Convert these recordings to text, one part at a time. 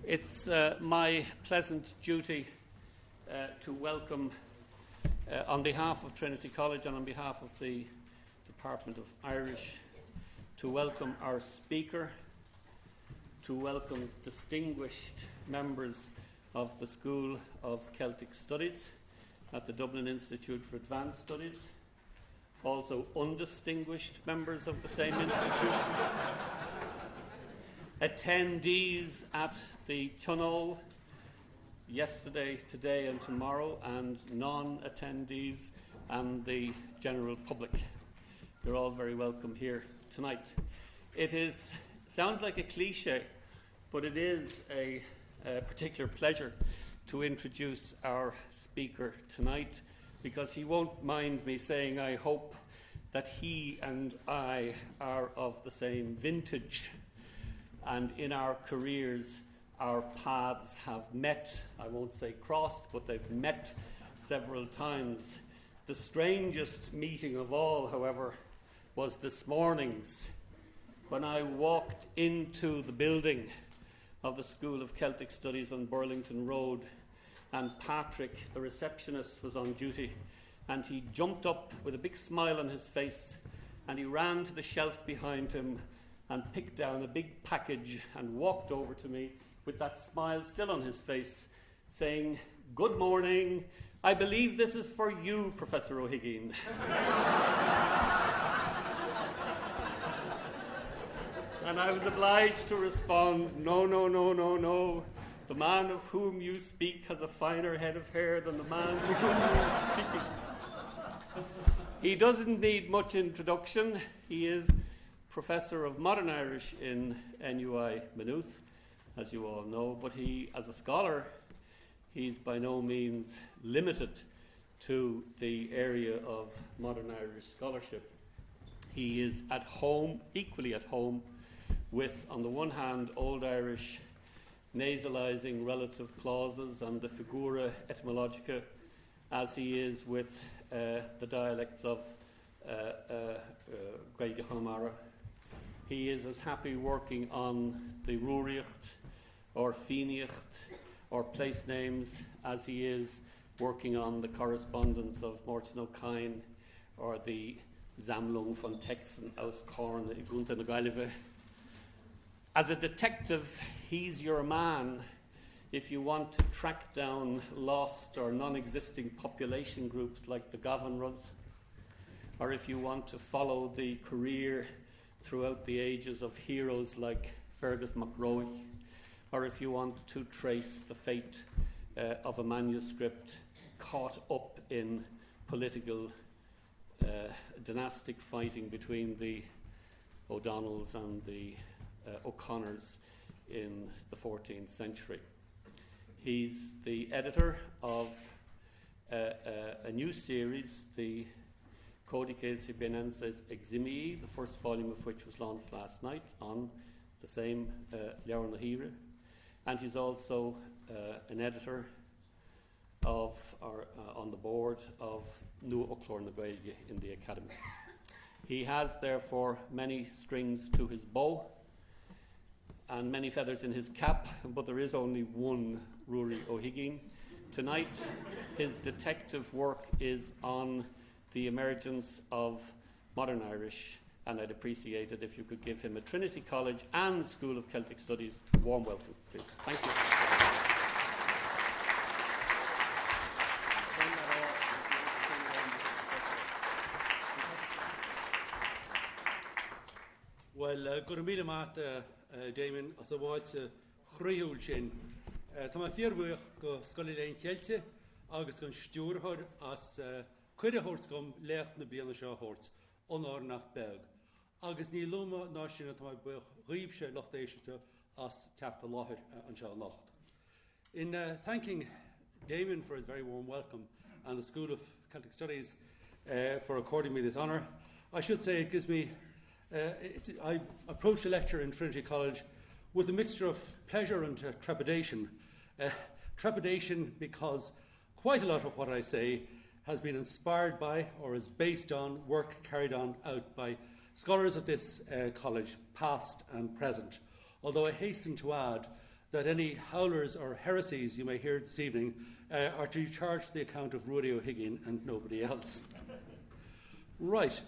It's my pleasant duty to welcome, on behalf of Trinity College and on behalf of the Department of Irish, to welcome our speaker, to welcome distinguished members of the School of Celtic Studies at the Dublin Institute for Advanced Studies, also undistinguished members of the same institution, attendees at the Tunnel yesterday, today and tomorrow, and non-attendees and the general public. You're all very welcome here tonight. Sounds like a cliche, but it is a particular pleasure to introduce our speaker tonight, because he won't mind me saying I hope that he and I are of the same vintage, and in our careers our paths have met. I won't say crossed, but they've met several times. The strangest meeting of all, however, was this morning's, when I walked into the building of the School of Celtic Studies on Burlington Road, and Patrick, the receptionist, was on duty, and he jumped up with a big smile on his face, and he ran to the shelf behind him and picked down a big package and walked over to me with that smile still on his face, saying, "Good morning, I believe this is for you, Professor hUiginn." And I was obliged to respond, no. The man of whom you speak has a finer head of hair than the man to whom you are speaking. He doesn't need much introduction. He is Professor of Modern Irish in NUI Maynooth, as you all know, but he, as a scholar, he's by no means limited to the area of modern Irish scholarship. He is at home, equally at home, with, on the one hand, Old Irish nasalizing relative clauses and the figura etymologica, as he is with the dialects of Gaeilge Chonamara. He is as happy working on the Ruairíocht or Fíneocht or place names as he is working on the correspondence of Morton O'Kine or the Sammlung von Texten aus Korn i Gunta na Gaillimhe. As a detective, he's your man if you want to track down lost or non-existing population groups like the Gavanrud, or if you want to follow the career throughout the ages of heroes like Fergus MacRoy, or if you want to trace the fate of a manuscript caught up in political dynastic fighting between the O'Donnells and the O'Connors in the 14th century. He's the editor of a new series, the Codices Hibinenses Eximii, the first volume of which was launched last night on the same Leabhar na Híre. And he's also an editor of, or on the board of Nua Uchlár na Gaeilge in the Academy. He has, therefore, many strings to his bow and many feathers in his cap, but there is only one Ruairí Ó hUiginn. Tonight, his detective work is on the emergence of modern Irish, and I'd appreciate it if you could give him a Trinity College and School of Celtic Studies warm welcome, please. Thank you. Well, good morning, Matt, Damon. As a word, chríúil sin. Tá má fíorhuach go scoileáin Chéilte agus gon stúrthar as cuireadh hort gom lecht na bíana seo hort onar nach beg. Agus ní luma ná sinna tá má buch ríbse lochtéisite as teachta láthir an seo locht. In thanking Damon for his very warm welcome and the School of Celtic Studies for according me this honour, I should say it gives me I approached a lecture in Trinity College with a mixture of pleasure and trepidation. Trepidation because quite a lot of what I say has been inspired by or is based on work carried on out by scholars of this college, past and present. Although I hasten to add that any howlers or heresies you may hear this evening are to be charged to the account of Ruairí Ó and nobody else. Right.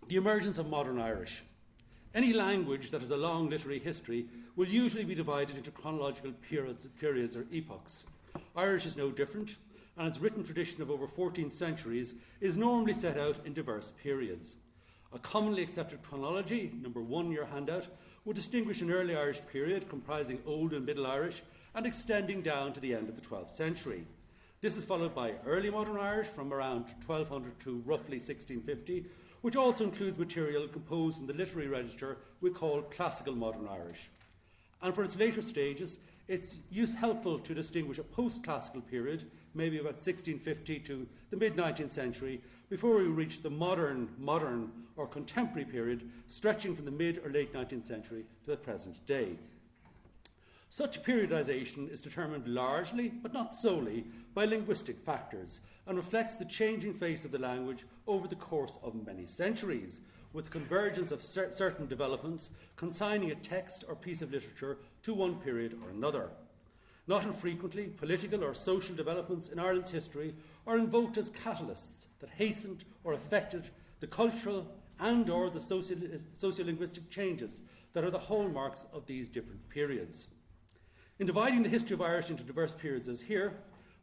The emergence of modern Irish. Any language that has a long literary history will usually be divided into chronological periods or epochs. Irish is no different, and its written tradition of over 14 centuries is normally set out in diverse periods. A commonly accepted chronology, number 1 in your handout, would distinguish an early Irish period comprising Old and Middle Irish and extending down to the end of the 12th century. This is followed by early modern Irish from around 1200 to roughly 1650, which also includes material composed in the literary register we call classical modern Irish. And for its later stages, it's helpful to distinguish a post-classical period, maybe about 1650 to the mid-19th century, before we reach the modern or contemporary period, stretching from the mid or late 19th century to the present day. Such periodisation is determined largely, but not solely, by linguistic factors and reflects the changing face of the language over the course of many centuries, with the convergence of certain developments consigning a text or piece of literature to one period or another. Not infrequently, political or social developments in Ireland's history are invoked as catalysts that hastened or affected the cultural and or the sociolinguistic changes that are the hallmarks of these different periods. In dividing the history of Irish into diverse periods as here,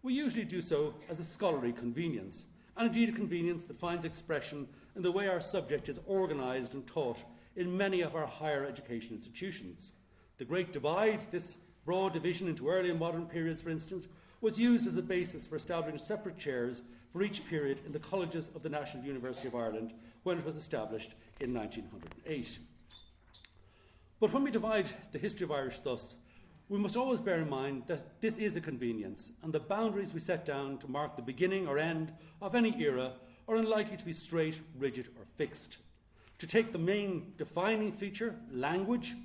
we usually do so as a scholarly convenience, and indeed a convenience that finds expression in the way our subject is organised and taught in many of our higher education institutions. The Great Divide, this broad division into early and modern periods, for instance, was used as a basis for establishing separate chairs for each period in the colleges of the National University of Ireland when it was established in 1908. But when we divide the history of Irish thus, we must always bear in mind that this is a convenience, and the boundaries we set down to mark the beginning or end of any era are unlikely to be straight, rigid, or fixed. To take the main defining feature, language,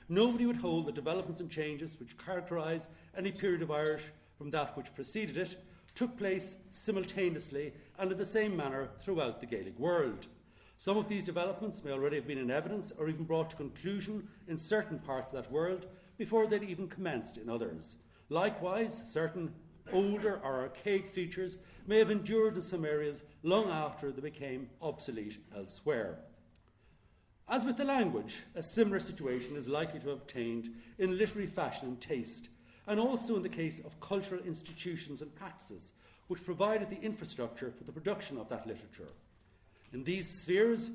nobody would hold the developments and changes which characterise any period of Irish from that which preceded it took place simultaneously and in the same manner throughout the Gaelic world. Some of these developments may already have been in evidence or even brought to conclusion in certain parts of that world before they'd even commenced in others. Likewise, certain older or archaic features may have endured in some areas long after they became obsolete elsewhere. As with the language, a similar situation is likely to have obtained in literary fashion and taste, and also in the case of cultural institutions and practices, which provided the infrastructure for the production of that literature. In these spheres,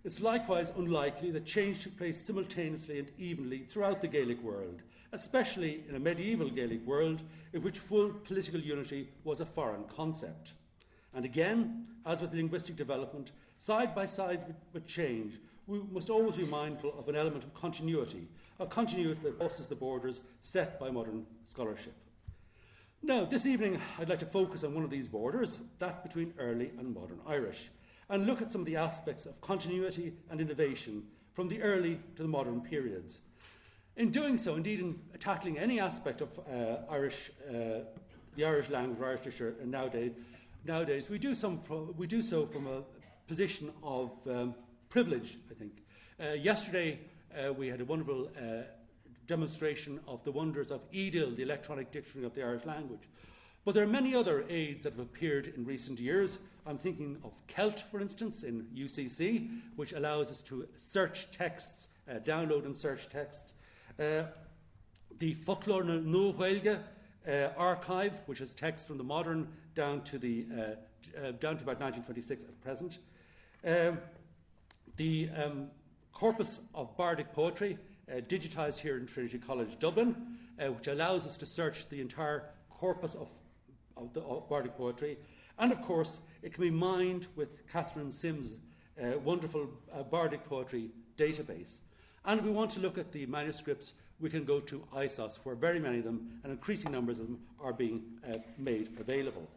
it's likewise unlikely that change took place simultaneously and evenly throughout the Gaelic world, especially in a medieval Gaelic world in which full political unity was a foreign concept. And again, as with linguistic development, side by side with change, we must always be mindful of an element of continuity that crosses the borders set by modern scholarship. Now, this evening, I'd like to focus on one of these borders, that between early and modern Irish, and look at some of the aspects of continuity and innovation from the early to the modern periods. In doing so, indeed in tackling any aspect of the Irish language or Irish literature nowadays, we do so from a position of privilege, I think. Yesterday, we had a wonderful demonstration of the wonders of EDIL, the Electronic Dictionary of the Irish Language. But there are many other aids that have appeared in recent years. I'm thinking of Celt, for instance, in UCC, which allows us to search texts, download and search texts. The Folklore na Nuaghilge archive, which has texts from the modern down to about 1926 at present. The corpus of bardic poetry, digitised here in Trinity College Dublin, which allows us to search the entire corpus of the bardic poetry. And of course, it can be mined with Catherine Sims' wonderful bardic poetry database. And if we want to look at the manuscripts, we can go to ISOS, where very many of them, and increasing numbers of them, are being made available.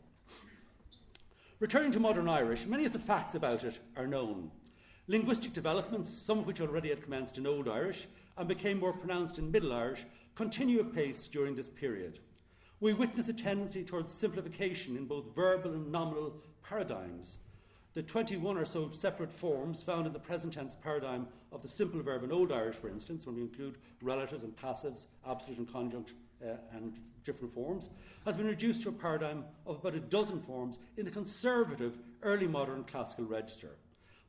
Returning to modern Irish, many of the facts about it are known. Linguistic developments, some of which already had commenced in Old Irish and became more pronounced in Middle Irish, continue apace during this period. We witness a tendency towards simplification in both verbal and nominal paradigms. the 21 or so separate forms found in the present tense paradigm of the simple verb in Old Irish, for instance, when we include relatives and passives, absolute and conjunct, and different forms, has been reduced to a paradigm of about a dozen forms in the conservative early modern classical register.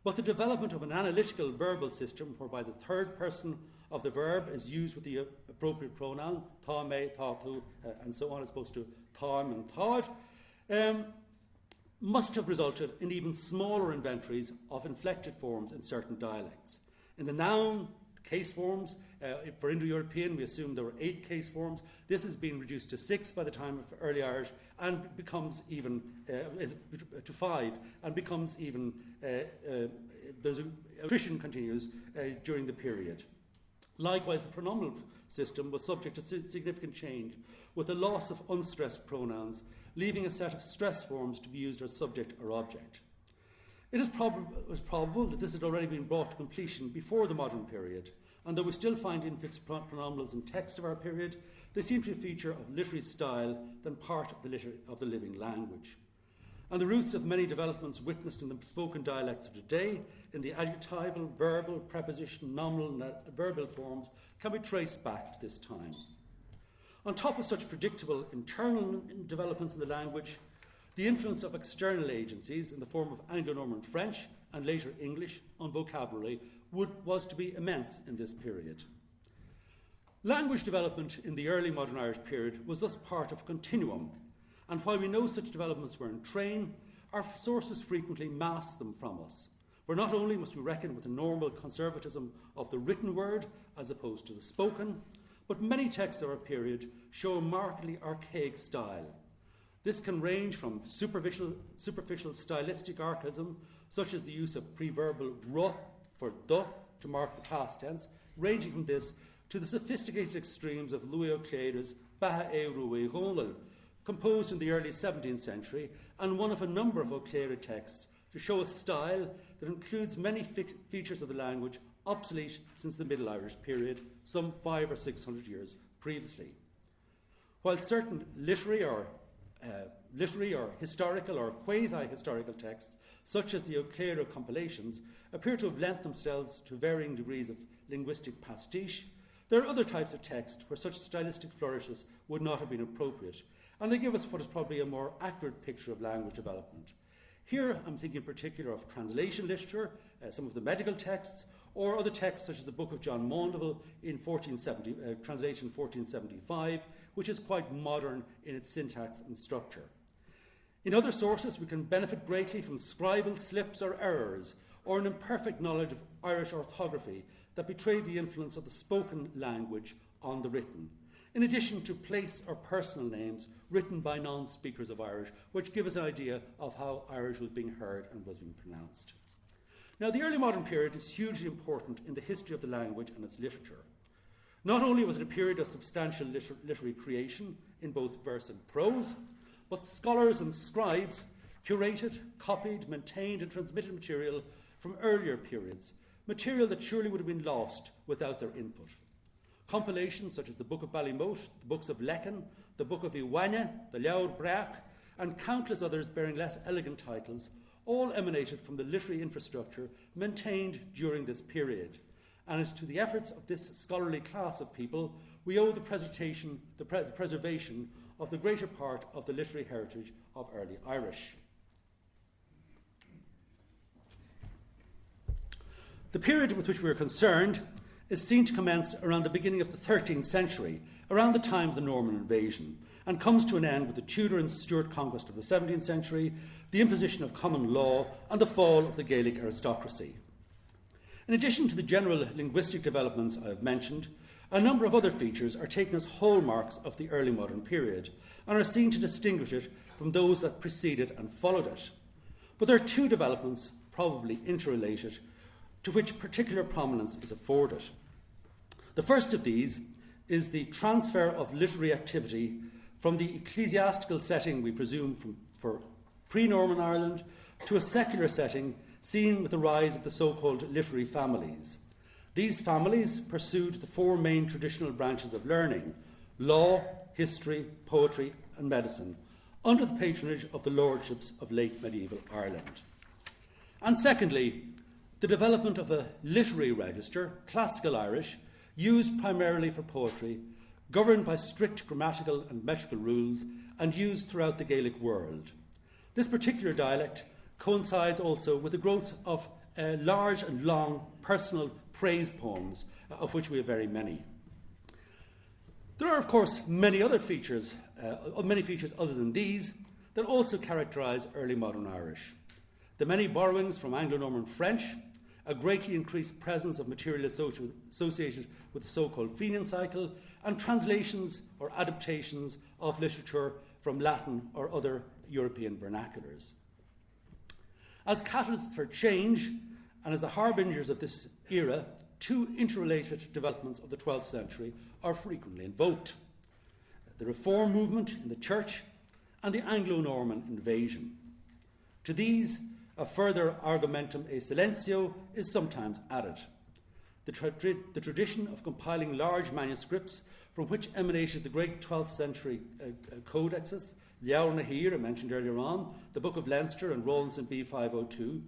But the development of an analytical verbal system whereby the third person of the verb is used with the appropriate pronoun, tá me, tá tú, and so on, as opposed to tám and táid, must have resulted in even smaller inventories of inflected forms in certain dialects. In the noun, case forms, for Indo-European, we assume there were 8 case forms. This has been reduced to 6 by the time of Early Irish, and becomes even to 5, and becomes even there's attrition continues during the period. Likewise, the pronominal system was subject to significant change, with the loss of unstressed pronouns, leaving a set of stress forms to be used as subject or object. It is probable that this had already been brought to completion before the modern period, and though we still find infixed pronominals in text of our period, they seem to be a feature of literary style than part of the living language. And the roots of many developments witnessed in the spoken dialects of today, in the adjectival, verbal, preposition, nominal and verbal forms, can be traced back to this time. On top of such predictable internal developments in the language, the influence of external agencies in the form of Anglo-Norman French and later English on vocabulary was to be immense in this period. Language development in the early modern Irish period was thus part of a continuum, and while we know such developments were in train, our sources frequently mask them from us. For not only must we reckon with the normal conservatism of the written word as opposed to the spoken, but many texts of our period show a markedly archaic style. This can range from superficial stylistic archaism, such as the use of preverbal ru for the to mark the past tense, ranging from this to the sophisticated extremes of Louis O'Clair's hUiginn, composed in the early 17th century, and one of a number of O'Clair texts to show a style that includes many features of the language obsolete since the Middle Irish period, some 500 or 600 years previously. While certain literary or historical or quasi-historical texts, such as the O'Clair compilations, appear to have lent themselves to varying degrees of linguistic pastiche, there are other types of text where such stylistic flourishes would not have been appropriate, and they give us what is probably a more accurate picture of language development. Here I'm thinking in particular of translation literature, some of the medical texts, or other texts such as the Book of John Maundeville in translation 1475, which is quite modern in its syntax and structure. In other sources, we can benefit greatly from scribal slips or errors, or an imperfect knowledge of Irish orthography that betrayed the influence of the spoken language on the written, in addition to place or personal names written by non-speakers of Irish, which give us an idea of how Irish was being heard and was being pronounced. Now, the early modern period is hugely important in the history of the language and its literature. Not only was it a period of substantial literary creation in both verse and prose, but scholars and scribes curated, copied, maintained and transmitted material from earlier periods, material that surely would have been lost without their input. Compilations such as the Book of Ballymote, the books of Lecan, the Book of hUiginn, the Leabhar Breach, and countless others bearing less elegant titles, all emanated from the literary infrastructure maintained during this period. And it's to the efforts of this scholarly class of people we owe the preservation of the greater part of the literary heritage of early Irish. The period with which we are concerned is seen to commence around the beginning of the 13th century, around the time of the Norman invasion, and comes to an end with the Tudor and Stuart conquest of the 17th century, the imposition of common law, and the fall of the Gaelic aristocracy. In addition to the general linguistic developments I have mentioned, a number of other features are taken as hallmarks of the early modern period and are seen to distinguish it from those that preceded and followed it. But there are two developments, probably interrelated, to which particular prominence is afforded. The first of these is the transfer of literary activity from the ecclesiastical setting, we presume, for pre-Norman Ireland, to a secular setting seen with the rise of the so-called literary families. These families pursued the four main traditional branches of learning: law, history, poetry and medicine, under the patronage of the lordships of late medieval Ireland. And secondly, the development of a literary register, classical Irish, used primarily for poetry, governed by strict grammatical and metrical rules, and used throughout the Gaelic world. This particular dialect coincides also with the growth of large and long personal praise poems, of which we have very many. There are, of course, many features other than these that also characterise early modern Irish. The many borrowings from Anglo-Norman French, a greatly increased presence of material associated with the so-called Fenian cycle, and translations or adaptations of literature from Latin or other European vernaculars. As catalysts for change, and as the harbingers of this era, two interrelated developments of the 12th century are frequently invoked: the Reform movement in the Church and the Anglo-Norman invasion. To these, a further argumentum e silentio is sometimes added. The tradition of compiling large manuscripts from which emanated the great 12th century codexes, Leabhar na Hir, I mentioned earlier on, the Book of Leinster and Rawlinson B502,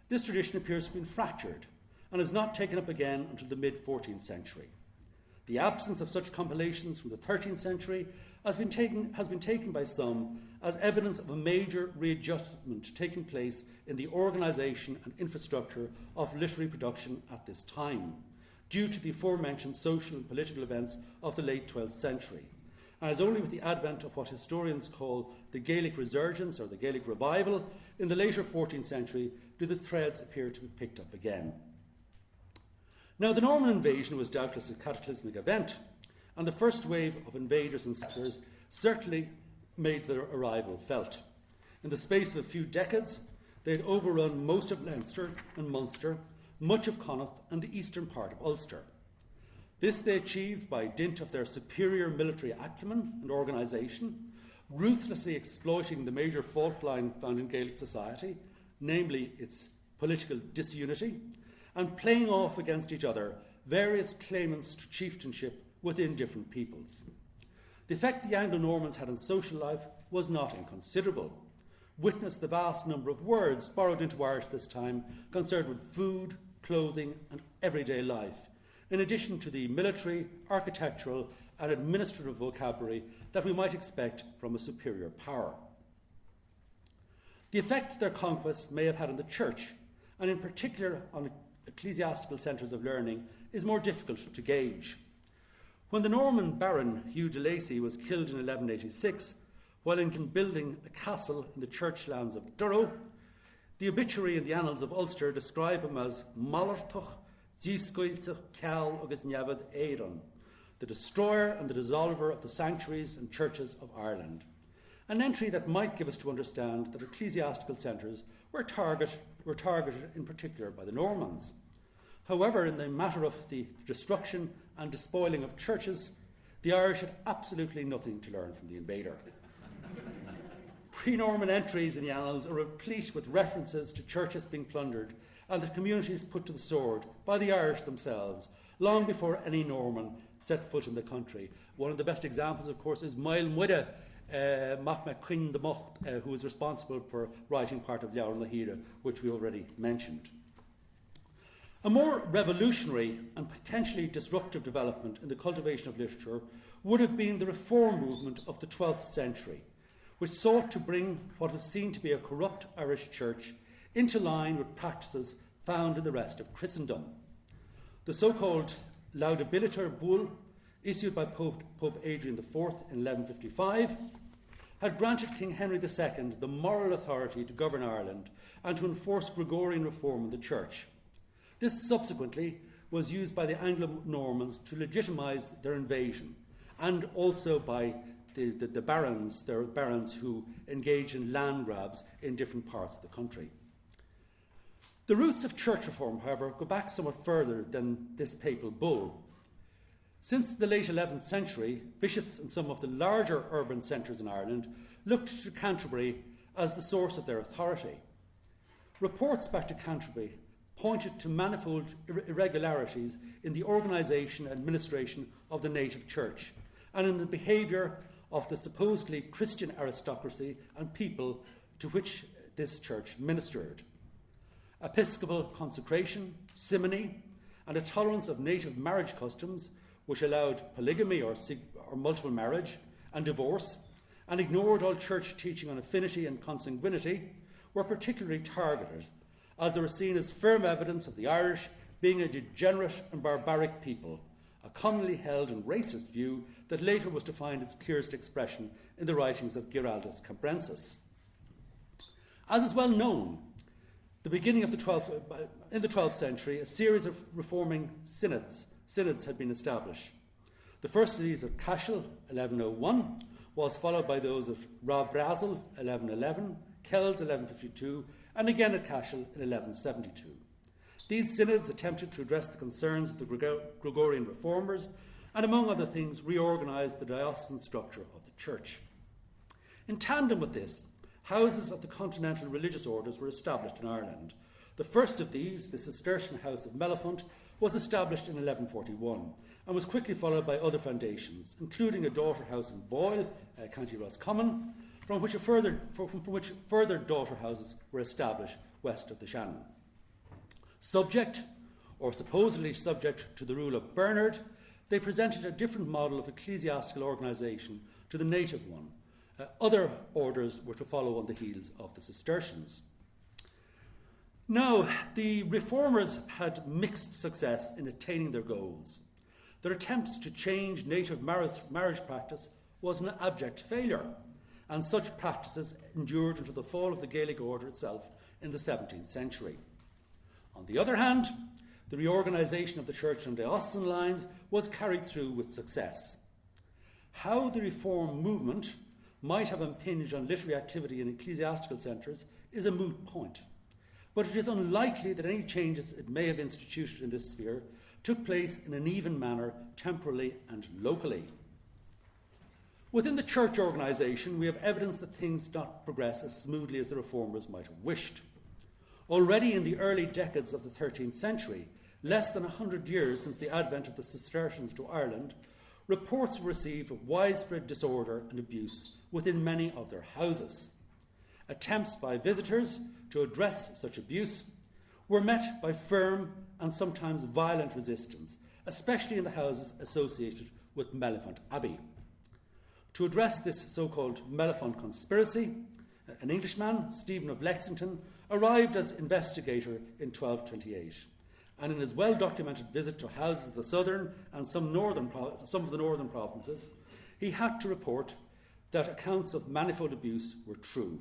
this tradition appears to have been fractured and is not taken up again until the mid-14th century. The absence of such compilations from the 13th century has been taken by some as evidence of a major readjustment taking place in the organisation and infrastructure of literary production at this time, due to the aforementioned social and political events of the late 12th century. And it's only with the advent of what historians call the Gaelic resurgence or the Gaelic revival in the later 14th century do the threads appear to be picked up again. Now, the Norman invasion was doubtless a cataclysmic event, and the first wave of invaders and settlers certainly made their arrival felt. In the space of a few decades, they had overrun most of Leinster and Munster, much of Connaught and the eastern part of Ulster. This they achieved by dint of their superior military acumen and organisation, ruthlessly exploiting the major fault line found in Gaelic society, namely its political disunity, and playing off against each other various claimants to chieftainship within different peoples. The effect the Anglo-Normans had on social life was not inconsiderable. Witness the vast number of words borrowed into Irish this time concerned with food, clothing and everyday life, in addition to the military, architectural and administrative vocabulary that we might expect from a superior power. The effects their conquest may have had on the Church, and in particular on ecclesiastical centres of learning, is more difficult to gauge. When the Norman Baron Hugh de Lacy was killed in 1186, while in building a castle in the church lands of Durrow, the obituary in the annals of Ulster describe him as Malartuch Giscoiltach Cal agus Neavad Éiron, the destroyer and the dissolver of the sanctuaries and churches of Ireland, an entry that might give us to understand that ecclesiastical centres were targeted in particular by the Normans. However, in the matter of the destruction and despoiling of churches, the Irish had absolutely nothing to learn from the invader. Pre-Norman entries in the annals are replete with references to churches being plundered and the communities put to the sword by the Irish themselves, long before any Norman set foot in the country. One of the best examples, of course, is Mael Muide, HUiginn de Mocht, who was responsible for writing part of Leabhar na Hir, which we already mentioned. A more revolutionary and potentially disruptive development in the cultivation of literature would have been the Reform movement of the 12th century, which sought to bring what was seen to be a corrupt Irish church into line with practices found in the rest of Christendom. The so-called Laudabiliter Bull, issued by Pope Adrian IV in 1155, had granted King Henry II the moral authority to govern Ireland and to enforce Gregorian reform in the Church. This subsequently was used by the Anglo-Normans to legitimise their invasion, and also by the barons, their barons who engaged in land grabs in different parts of the country. The roots of church reform, however, go back somewhat further than this papal bull. Since the late 11th century, bishops in some of the larger urban centres in Ireland looked to Canterbury as the source of their authority. Reports back to Canterbury pointed to manifold irregularities in the organisation and administration of the native church and in the behaviour of the supposedly Christian aristocracy and people to which this church ministered. episcopal consecration, simony, and a tolerance of native marriage customs which allowed polygamy or multiple marriage and divorce, and ignored all church teaching on affinity and consanguinity, were particularly targeted, as they were seen as firm evidence of the Irish being a degenerate and barbaric people, a commonly held and racist view that later was to find its clearest expression in the writings of Giraldus Cambrensis. As is well known, in the 12th century, a series of reforming synods had been established. The first of these at Cashel, 1101, was followed by those of Rathbrazil, 1111, Kells, 1152, and again at Cashel in 1172. These synods attempted to address the concerns of the Gregorian reformers and, among other things, reorganised the diocesan structure of the Church. In tandem with this, houses of the continental religious orders were established in Ireland. The first of these, the Cistercian House of Mellifont, was established in 1141 and was quickly followed by other foundations, including a daughter house in Boyle, County Roscommon, from which further daughter houses were established west of the Shannon. Subject, or supposedly subject to the rule of Bernard, they presented a different model of ecclesiastical organisation to the native one. Other orders were to follow on the heels of the Cistercians. Now, the reformers had mixed success in attaining their goals. Their attempts to change native marriage practice was an abject failure, and such practices endured until the fall of the Gaelic order itself in the 17th century. On the other hand, the reorganisation of the church on diocesan lines was carried through with success. How the reform movement might have impinged on literary activity in ecclesiastical centres is a moot point, but it is unlikely that any changes it may have instituted in this sphere took place in an even manner temporally and locally. Within the church organisation, we have evidence that things did not progress as smoothly as the reformers might have wished. Already in the early decades of the 13th century, less than 100 years since the advent of the Cistercians to Ireland, reports were received of widespread disorder and abuse within many of their houses. Attempts by visitors to address such abuse were met by firm and sometimes violent resistance, especially in the houses associated with Mellifont Abbey. To address this so-called Mellifont conspiracy, an Englishman, Stephen of Lexington, arrived as investigator in 1228, and in his well-documented visit to houses of the southern and some of the northern provinces, he had to report that accounts of manifold abuse were true.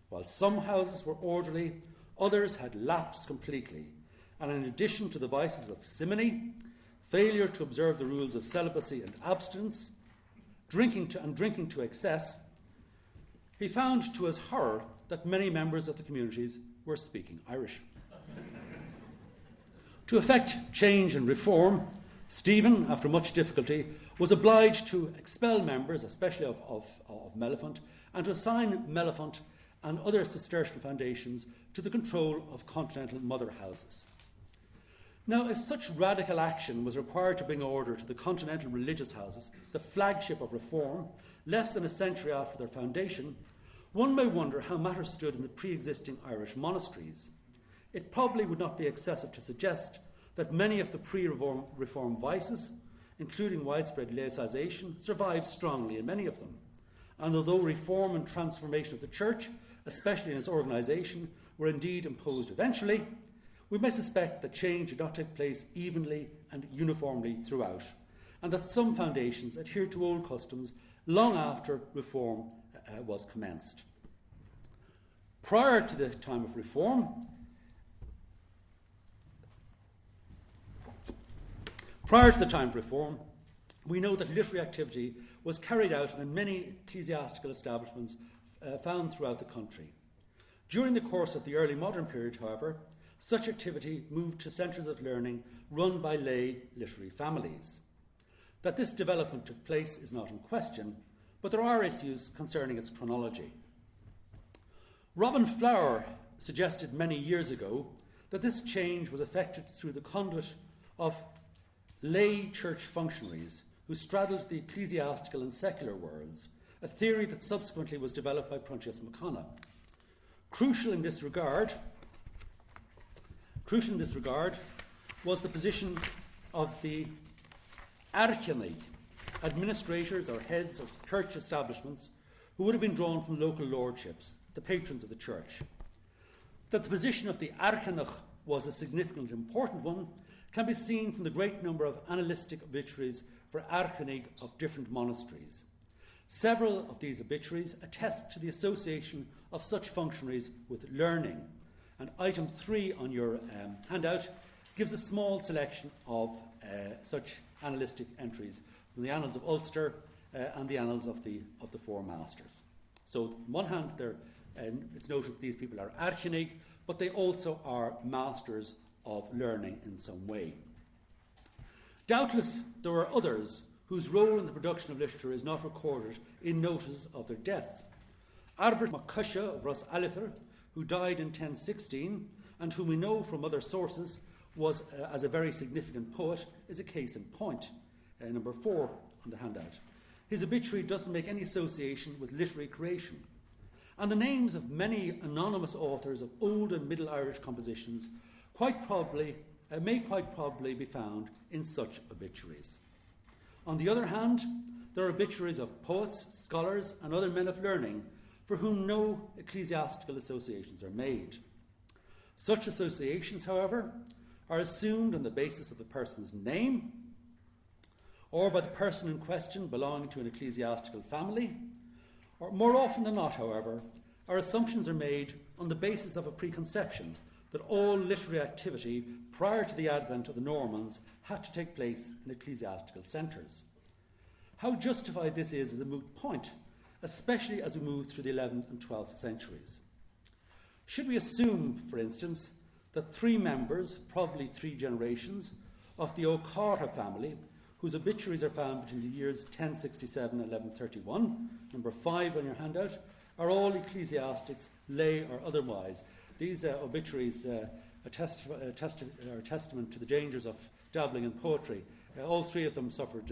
While some houses were orderly, others had lapsed completely, and in addition to the vices of simony, failure to observe the rules of celibacy and abstinence, drinking to excess, he found to his horror that many members of the communities were speaking Irish. To effect change and reform, Stephen, after much difficulty, was obliged to expel members, especially of Mellifont, and to assign Mellifont and other Cistercian foundations to the control of continental mother houses. Now, if such radical action was required to bring order to the continental religious houses, the flagship of reform, less than a century after their foundation, one may wonder how matters stood in the pre-existing Irish monasteries. It probably would not be excessive to suggest that many of the pre-reform vices, including widespread laicization, survived strongly in many of them. And although reform and transformation of the Church, especially in its organisation, were indeed imposed eventually, we may suspect that change did not take place evenly and uniformly throughout, and that some foundations adhered to old customs long after reform was commenced. Prior to the time of reform, we know that literary activity was carried out in many ecclesiastical establishments found throughout the country. During the course of the early modern period, however, such activity moved to centres of learning run by lay literary families. That this development took place is not in question, but there are issues concerning its chronology. Robin Flower suggested many years ago that this change was effected through the conduit of lay church functionaries who straddled the ecclesiastical and secular worlds, a theory that subsequently was developed by Pruntius McConnell. Crucial in this regard Crucial in this regard was the position of the archini, administrators or heads of church establishments who would have been drawn from local lordships, the patrons of the church. That the position of the archanach was a significant and important one can be seen from the great number of annalistic obituaries for archini of different monasteries. Several of these obituaries attest to the association of such functionaries with learning, and item 3 on your handout gives a small selection of such annalistic entries from the Annals of Ulster and the Annals of the Four Masters. So, on one hand, it's noted that these people are archinig, but they also are masters of learning in some way. Doubtless, there are others whose role in the production of literature is not recorded in notice of their deaths. Albert MacCusha of Ross Allither, who died in 1016, and whom we know from other sources was as a very significant poet, is a case in point, number 4 on the handout. His obituary doesn't make any association with literary creation, and the names of many anonymous authors of Old and Middle Irish compositions may quite probably be found in such obituaries. On the other hand, there are obituaries of poets, scholars, and other men of learning for whom no ecclesiastical associations are made. Such associations, however, are assumed on the basis of the person's name, or by the person in question belonging to an ecclesiastical family, or more often than not, however, our assumptions are made on the basis of a preconception that all literary activity prior to the advent of the Normans had to take place in ecclesiastical centres. How justified this is a moot point, especially as we move through the 11th and 12th centuries. Should we assume, for instance, that 3 members, probably 3 generations, of the O'Carra family, whose obituaries are found between the years 1067 and 1131, number 5 on your handout, are all ecclesiastics, lay or otherwise. These obituaries are a testament to the dangers of dabbling in poetry. All 3 of them suffered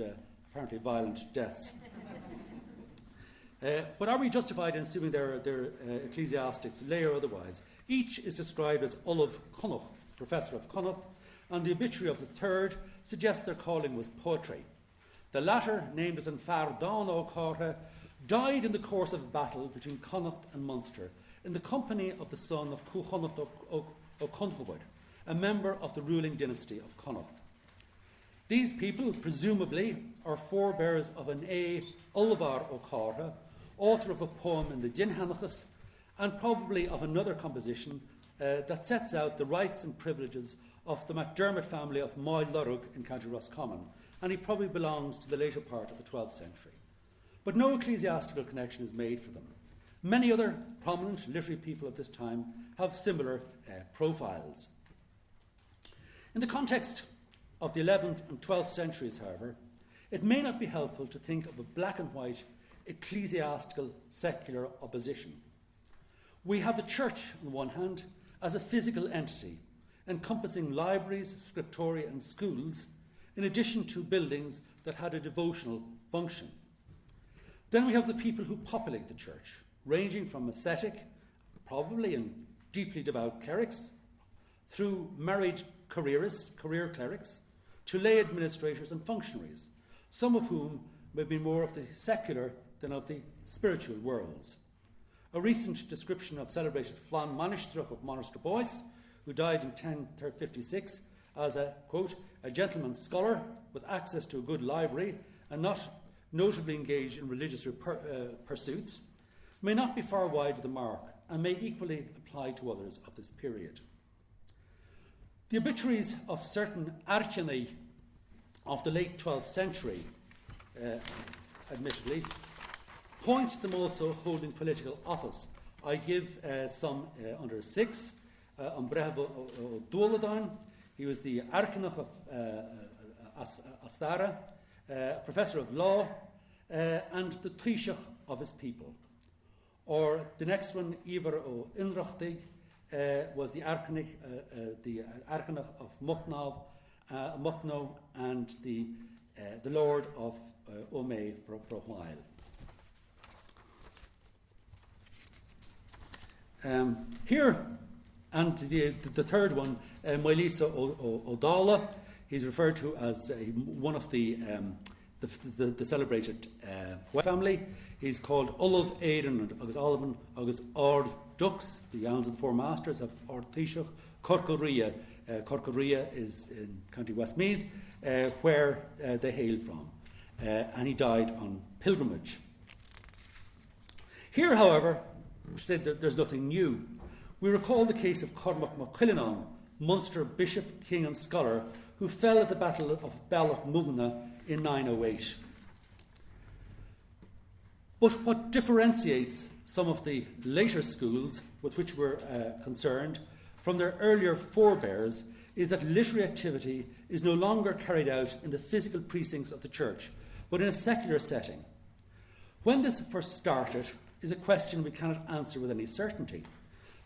apparently violent deaths. But are we justified in assuming they're ecclesiastics, lay or otherwise? Each is described as Olaf Connacht, professor of Connacht, and the obituary of the third suggests their calling was poetry. The latter, named as an Fear Don O'Carra, died in the course of a battle between Connacht and Munster in the company of the son of Cuchonnacht O'Conchobad, a member of the ruling dynasty of Connacht. These people, presumably, are forebears of an A. Ulvar O'Carra, author of a poem in the Dinhanachas, and probably of another composition that sets out the rights and privileges of the MacDermott family of Moyle-Lurrug in County Roscommon, and he probably belongs to the later part of the 12th century. But no ecclesiastical connection is made for them. Many other prominent literary people of this time have similar profiles. In the context of the 11th and 12th centuries, however, it may not be helpful to think of a black and white ecclesiastical secular opposition. We have the church, on the one hand, as a physical entity, encompassing libraries, scriptoria and schools, in addition to buildings that had a devotional function. Then we have the people who populate the church, ranging from ascetic, probably and deeply devout clerics, through married career clerics, to lay administrators and functionaries, some of whom may be more of the secular than of the spiritual worlds. A recent description of celebrated Flan Manistruch of Monaster Boyce, who died in 1056 as a, quote, a gentleman scholar with access to a good library and not notably engaged in religious pursuits, may not be far wide of the mark and may equally apply to others of this period. The obituaries of certain archini of the late 12th century, admittedly, point to them also holding political office. I give some under 6. Brehab O'Dúladáin, he was the Arcanach of Astara, professor of law, and the Taoiseach of his people. Or the next one, Ivar O Inrachtig, was the Arcanach of Mucknow and the Lord of Omagh for a while. Here And the third one, Moilisa O'Dala, he's referred to as one of the celebrated family. He's called Olav Éireann agus Alban agus Ard Dux, the Annals of the Four Masters of Ard Taoiseach, Corcoria. Corcoria is in County Westmeath, where they hail from. And he died on pilgrimage. Here, however, we said that there's nothing new. We recall the case of Cormac MacQuillenan, Munster bishop, king and scholar, who fell at the Battle of Ballachmugna in 908. But what differentiates some of the later schools with which we're concerned from their earlier forebears is that literary activity is no longer carried out in the physical precincts of the church, but in a secular setting. When this first started is a question we cannot answer with any certainty,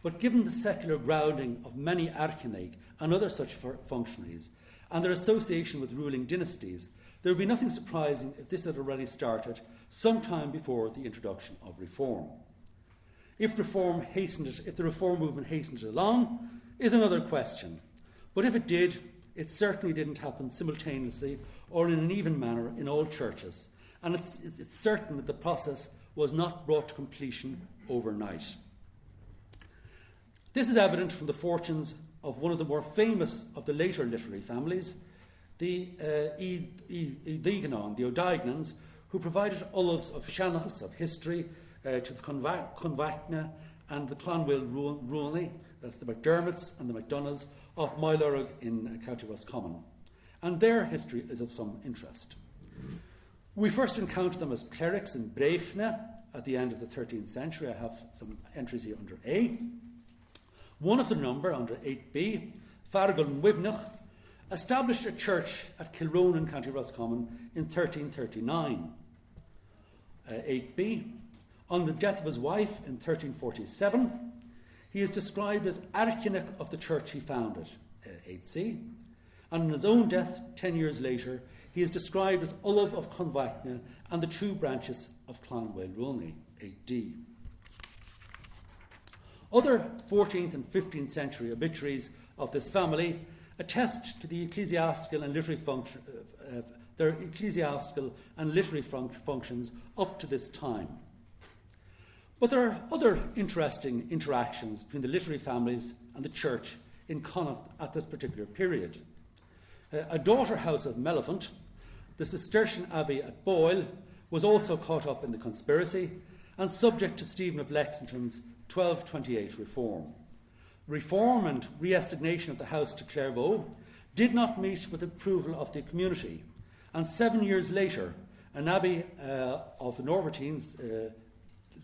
but given the secular grounding of many archenig and other such functionaries, and their association with ruling dynasties, there would be nothing surprising if this had already started sometime before the introduction of reform. If the reform movement hastened it along, is another question. But if it did, it certainly didn't happen simultaneously or in an even manner in all churches, and it's certain that the process was not brought to completion overnight. This is evident from the fortunes of one of the more famous of the later literary families, the Húiginn, the O'Diagnans, who provided olives of Shanachas, of history, to the Convachna and the Clonmel Ruairí, that's the McDermotts and the McDonaghs of Maynooth in County Roscommon. And their history is of some interest. We first encounter them as clerics in Breifne at the end of the 13th century. I have some entries here under A. One of the number, under 8b, Fargal Mwibnach, established a church at Kilronan in County Roscommon in 1339. 8b, on the death of his wife in 1347, he is described as archenic of the church he founded. 8c, and on his own death 10 years later, he is described as Olav of Convachna and the two branches of Clonmel Ruairí. 8d. Other 14th and 15th century obituaries of this family attest to the ecclesiastical and literary functions up to this time. But there are other interesting interactions between the literary families and the church in Connacht at this particular period. A daughter house of Mellifont, the Cistercian Abbey at Boyle, was also caught up in the conspiracy and subject to Stephen of Lexington's 1228 reform. Reform and reassignation of the house to Clairvaux did not meet with approval of the community, and 7 years later, an abbey of the Norbertines,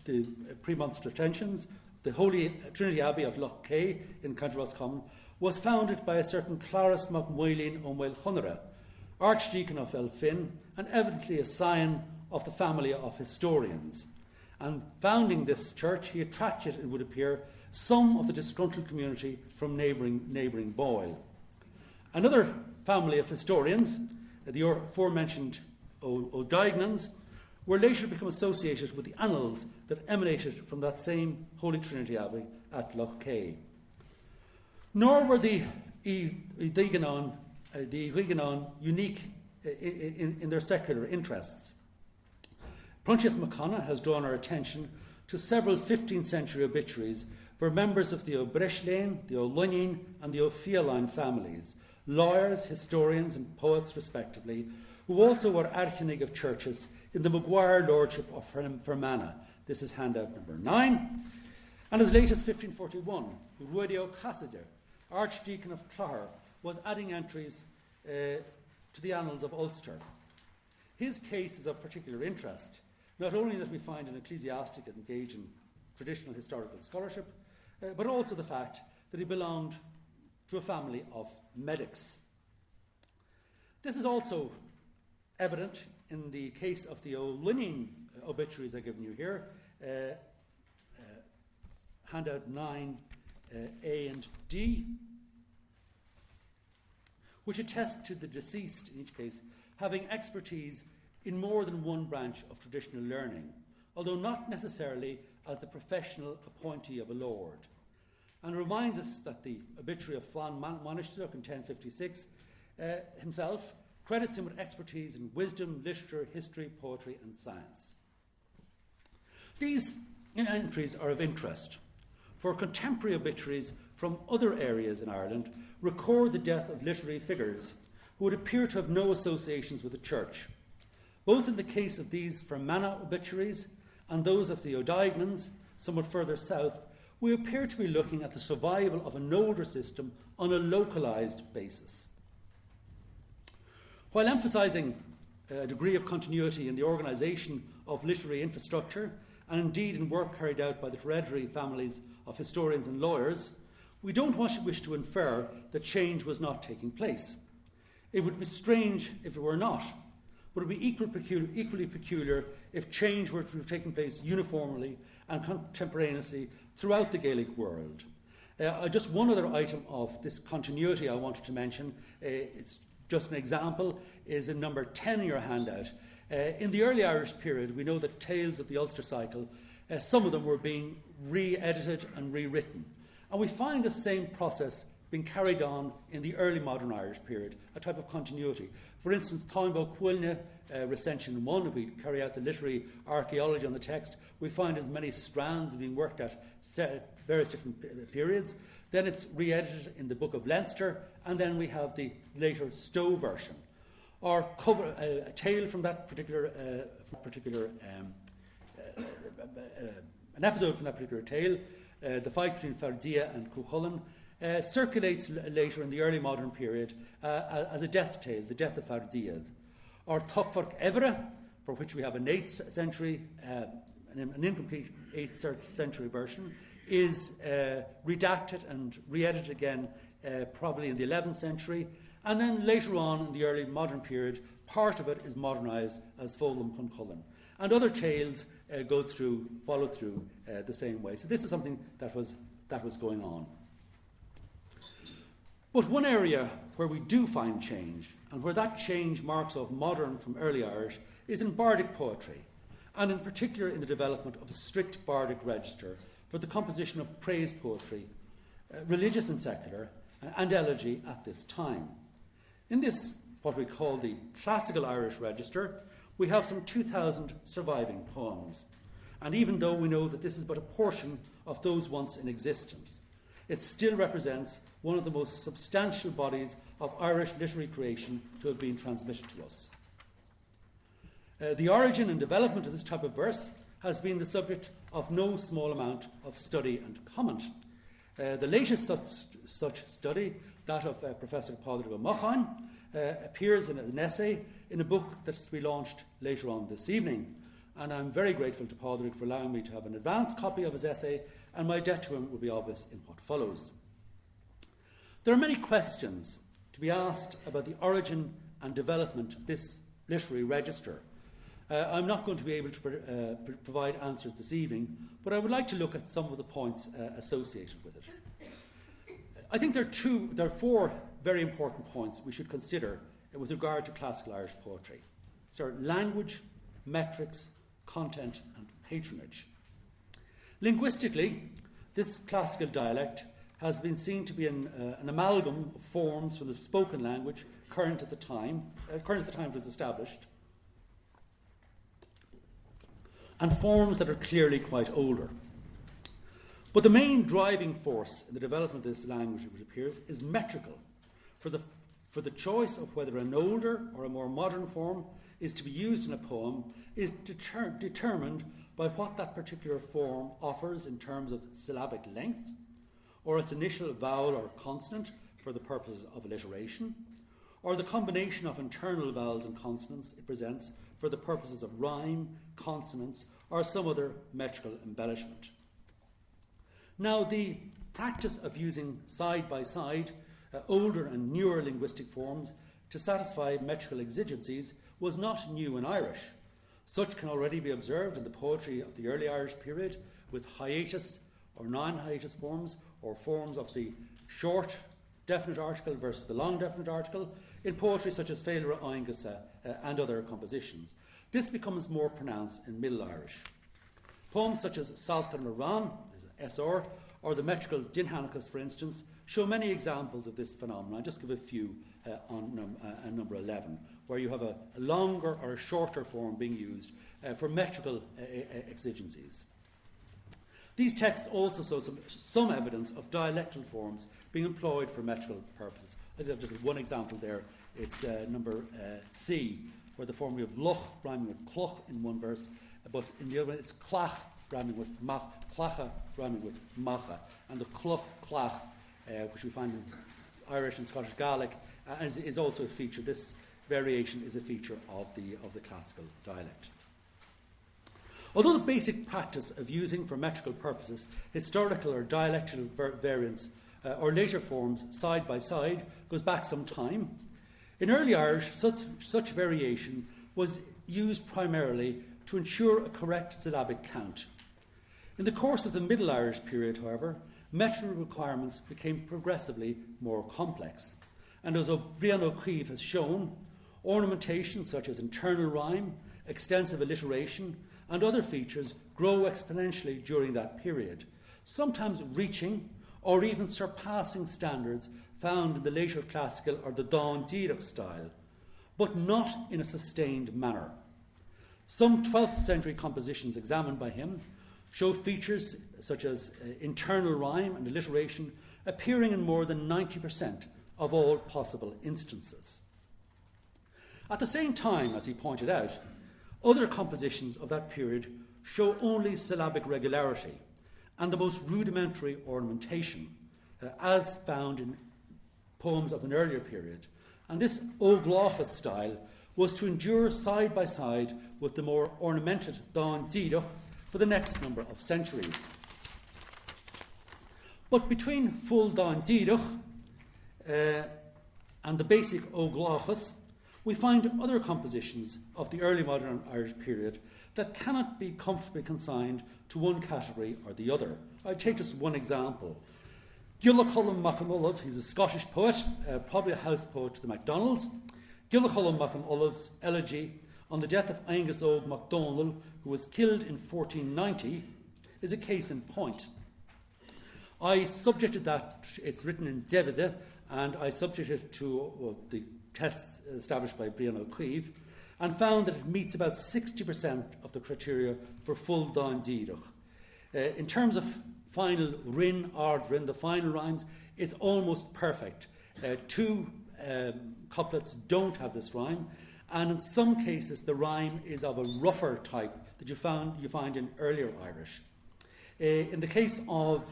the Premonstratensians, the Holy Trinity Abbey of Loch Kay in County Roscommon, was founded by a certain Claras mac Moilín O'Mail Chonera, Archdeacon of Elphin, and evidently a scion of the family of historians. And founding this church, he attracted, it would appear, some of the disgruntled community from neighbouring Boyle. Another family of historians, the aforementioned O'Diagnans, were later become associated with the annals that emanated from that same Holy Trinity Abbey at Loch Kay. Nor were the Húiginn unique in their secular interests. Pruntius McConnell has drawn our attention to several 15th century obituaries for members of the O'Breislein, the O'Lunnin and the O'Fialine families, lawyers, historians and poets respectively, who also were archenig of churches in the Maguire lordship of Fermanagh. This is handout number 9. And as late as 1541, Ruairí Ó, Archdeacon of Clogher, was adding entries to the annals of Ulster. His case is of particular interest, not only that we find an ecclesiastic engaged in traditional historical scholarship, but also the fact that he belonged to a family of medics. This is also evident in the case of the O'Lunnin obituaries I've given you here, handout 9, A and D, which attest to the deceased, in each case, having expertise in more than one branch of traditional learning, although not necessarily as the professional appointee of a lord. and reminds us that the obituary of Flann Monastirach in 1056 himself credits him with expertise in wisdom, literature, history, poetry and science. These entries are of interest, for contemporary obituaries from other areas in Ireland record the death of literary figures who would appear to have no associations with the church. Both in the case of these Fermanagh obituaries and those of the O'Diagnans, somewhat further south, we appear to be looking at the survival of an older system on a localised basis. While emphasising a degree of continuity in the organisation of literary infrastructure, and indeed in work carried out by the hereditary families of historians and lawyers, we don't wish to infer that change was not taking place. It would be strange if it were not, but it would be equally peculiar if change were to have taken place uniformly and contemporaneously throughout the Gaelic world. Just one other item of this continuity I wanted to mention, it's just an example, is in number 10 in your handout. In the early Irish period, we know that tales of the Ulster cycle, some of them were being re-edited and rewritten. And we find the same process being carried on in the early modern Irish period, a type of continuity. For instance, Táimbo Cuilne, recension 1, if we carry out the literary archaeology on the text, we find as many strands being worked at various different periods. Then it's re-edited in the Book of Leinster, and then we have the later Stowe version. Or a tale from that particular, an episode from that particular tale, the fight between Fardia and Cuchulainn, circulates later in the early modern period as a death tale, the death of Fardia. Or Tuchtfort Evra, for which we have an 8th century, an incomplete 8th century version, is redacted and re-edited again, probably in the 11th century. And then later on in the early modern period, part of it is modernised as Fólam Cuncullen. And other tales follow through the same way. So this is something that was going on. But one area where we do find change, and where that change marks off modern from early Irish, is in bardic poetry, and in particular in the development of a strict bardic register for the composition of praise poetry, religious and secular, and elegy at this time. In this, what we call the classical Irish register, we have some 2,000 surviving poems. And even though we know that this is but a portion of those once in existence, it still represents one of the most substantial bodies of Irish literary creation to have been transmitted to us. The origin and development of this type of verse has been the subject of no small amount of study and comment. The latest such study, that of Professor Padraig Ó, appears in an essay in a book that's to be launched later on this evening. And I'm very grateful to Padraig for allowing me to have an advance copy of his essay, and my debt to him will be obvious in what follows. There are many questions to be asked about the origin and development of this literary register. I'm not going to be able to provide answers this evening, but I would like to look at some of the points associated with it. I think there are 4 very important points we should consider with regard to classical Irish poetry. So language, metrics, content and patronage. Linguistically, this classical dialect has been seen to be an amalgam of forms from the spoken language current at the time it was established, and forms that are clearly quite older. But the main driving force in the development of this language, it would appear, is metrical, for the choice of whether an older or a more modern form is to be used in a poem is determined by what that particular form offers in terms of syllabic length, or its initial vowel or consonant for the purposes of alliteration, or the combination of internal vowels and consonants it presents for the purposes of rhyme, consonance, or some other metrical embellishment. Now, the practice of using side by side older and newer linguistic forms to satisfy metrical exigencies was not new in Irish. Such can already be observed in the poetry of the early Irish period, with hiatus or non-hiatus forms, or forms of the short definite article versus the long definite article, in poetry such as Féilire Oingasa and other compositions. This becomes more pronounced in Middle Irish. Poems such as Saltar Moran, SR, or the metrical Dinhanicus, for instance, show many examples of this phenomenon. I'll just give a few on number 11, where you have a longer or a shorter form being used for metrical exigencies. These texts also show some evidence of dialectal forms being employed for metrical purposes. I have just one example there. It's number C, where the form we have loch rhyming with cloch in one verse, but in the other one it's clach rhyming with mach, clacha rhyming with macha, and the cloch, clach, which we find in Irish and Scottish Gaelic, is also a feature. This variation is a feature of the classical dialect. Although the basic practice of using for metrical purposes historical or dialectal variants or later forms side by side goes back some time, in early Irish such variation was used primarily to ensure a correct syllabic count. In the course of the Middle Irish period, however, metrical requirements became progressively more complex, and as Brian O'Keefe has shown, ornamentation such as internal rhyme, extensive alliteration, and other features grow exponentially during that period, sometimes reaching or even surpassing standards found in the later classical or the Dáin Díreach style, but not in a sustained manner. Some 12th century compositions examined by him show features such as internal rhyme and alliteration appearing in more than 90% of all possible instances. At the same time, as he pointed out, other compositions of that period show only syllabic regularity and the most rudimentary ornamentation, as found in poems of an earlier period. And this Óglacha style was to endure side by side with the more ornamented Dáin Díreach for the next number of centuries. But between full Dáin Díreach and the basic Óglachas, we find other compositions of the early modern Irish period that cannot be comfortably consigned to one category or the other. I'll take just one example. Gilliculum Macamullah, he's a Scottish poet, probably a house poet to the MacDonalds. Gilliculum Macamullah's elegy on the death of Angus Óg MacDonald, who was killed in 1490, is a case in point. I subjected that, it's written in Devide, and I subjected it to the tests established by Brian O'Keefe, and found that it meets about 60% of the criteria for full Dáin Díreach. In terms of final rin, ard, rin, the final rhymes, it's almost perfect. Two couplets don't have this rhyme, and in some cases the rhyme is of a rougher type that you find in earlier Irish. In the case of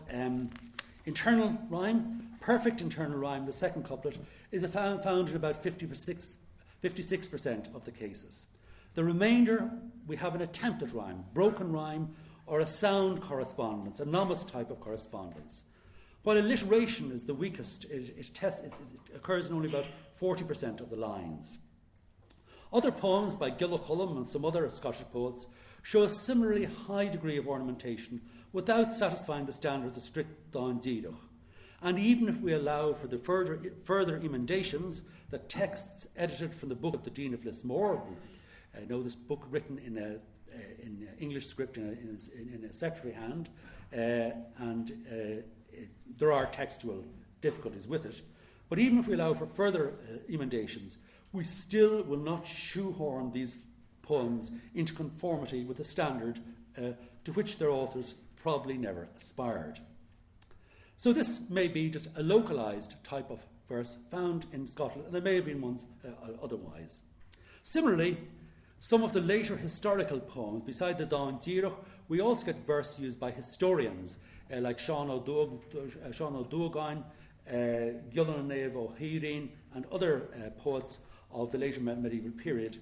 internal rhyme, perfect internal rhyme, the second couplet, is found in about 56% of the cases. The remainder, we have an attempt at rhyme, broken rhyme, or a sound correspondence, a nomus type of correspondence. While alliteration is the weakest, it occurs in only about 40% of the lines. Other poems by Gilliculum and some other Scottish poets show a similarly high degree of ornamentation without satisfying the standards of strict Dáin Díreach. And even if we allow for the further emendations, the texts edited from the book of the Dean of Lismore, I know this book written in English script in a secretary hand, and there are textual difficulties with it. But even if we allow for further emendations, we still will not shoehorn these poems into conformity with the standard to which their authors probably never aspired. So this may be just a localised type of verse found in Scotland, and there may have been ones otherwise. Similarly, some of the later historical poems, beside the Dáin Díreach, we also get verse used by historians, like Sean O'Doagain, Gillan Neve Ó hUiginn, and other poets of the later medieval period.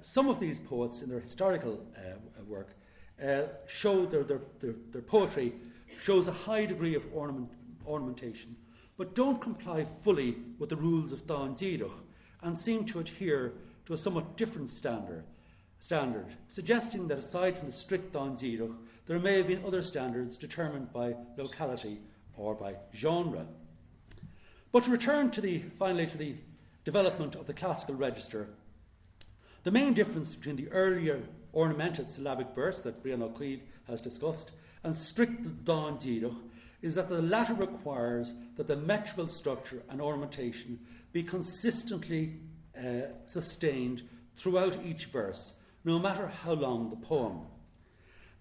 Some of these poets, in their historical work, show their poetry shows a high degree of ornamentation, but don't comply fully with the rules of Dáin Díreach and seem to adhere to a somewhat different standard, suggesting that aside from the strict Dáin Díreach, there may have been other standards determined by locality or by genre. But to return finally to the development of the classical register, the main difference between the earlier ornamented syllabic verse that Brian O'Keefe has discussed and strict Dáin Díreach is that the latter requires that the metrical structure and ornamentation be consistently sustained throughout each verse, no matter how long the poem.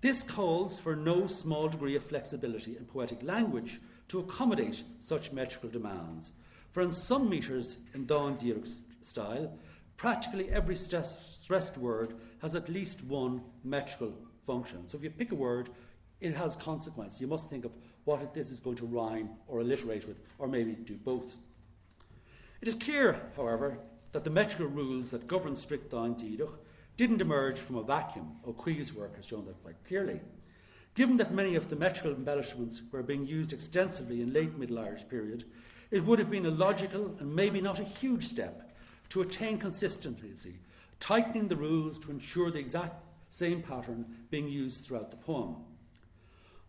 This calls for no small degree of flexibility in poetic language to accommodate such metrical demands, for in some metres in Dán Díreach style, practically every stressed word has at least one metrical function. So if you pick a word, it has consequence. You must think of what this is going to rhyme or alliterate with, or maybe do both. It is clear, however, that the metrical rules that govern strict Dán Díreach didn't emerge from a vacuum. O'Keefe's work has shown that quite clearly. Given that many of the metrical embellishments were being used extensively in late Middle Irish period, it would have been a logical and maybe not a huge step to attain consistency, tightening the rules to ensure the exact same pattern being used throughout the poem.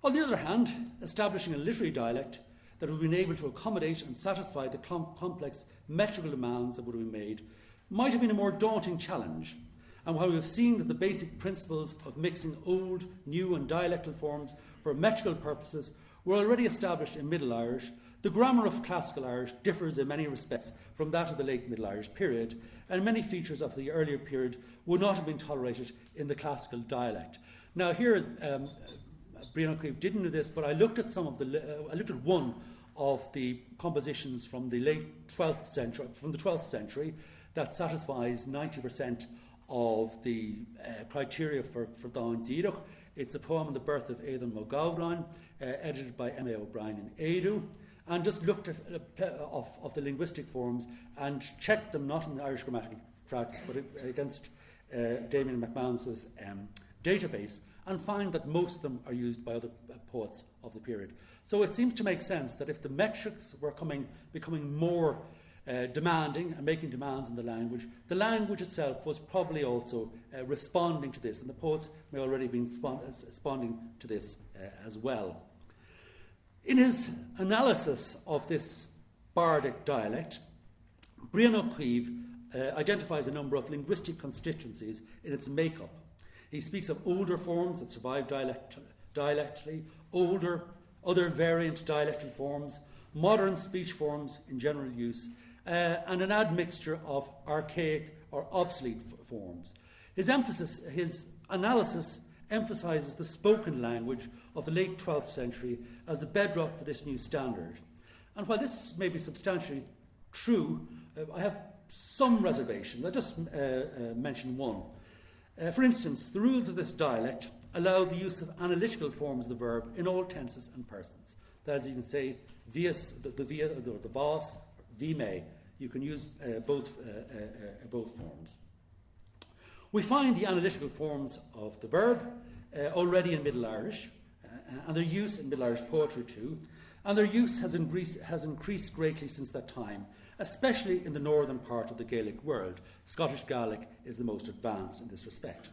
On the other hand, establishing a literary dialect that would have been able to accommodate and satisfy the complex metrical demands that would have been made might have been a more daunting challenge. And while we have seen that the basic principles of mixing old, new and dialectal forms for metrical purposes were already established in Middle Irish, the grammar of Classical Irish differs in many respects from that of the late Middle Irish period, and many features of the earlier period would not have been tolerated in the Classical dialect. Now here, Brian O'Keefe didn't do this, but I looked at I looked at one of the compositions from the late 12th century, from the 12th century, that satisfies 90% of the criteria for Dán Díreach. It's a poem on the birth of Éireann Mo Gabhráin, edited by M.A. O'Brien in Éadú, and just looked at of the linguistic forms and checked them not in the Irish grammatical tracts but against Damien McManus's database, and find that most of them are used by other poets of the period. So it seems to make sense that if the metrics were becoming more demanding and making demands in the language itself was probably also responding to this, and the poets may already be responding to this as well. In his analysis of this bardic dialect, Brian O'Keefe identifies a number of linguistic constituencies in its makeup. He speaks of older forms that survive dialectally, other variant dialectal forms, modern speech forms in general use, and an admixture of archaic or obsolete forms. His analysis emphasises the spoken language of the late 12th century as the bedrock for this new standard. And while this may be substantially true, I have some reservations. I'll just mention one. For instance, the rules of this dialect allow the use of analytical forms of the verb in all tenses and persons. That is, you can say vias, the vas, vime. You can use both forms. We find the analytical forms of the verb already in Middle Irish, and their use in Middle Irish poetry too, and their use has increased greatly since that time, especially in the northern part of the Gaelic world. Scottish Gaelic is the most advanced in this respect.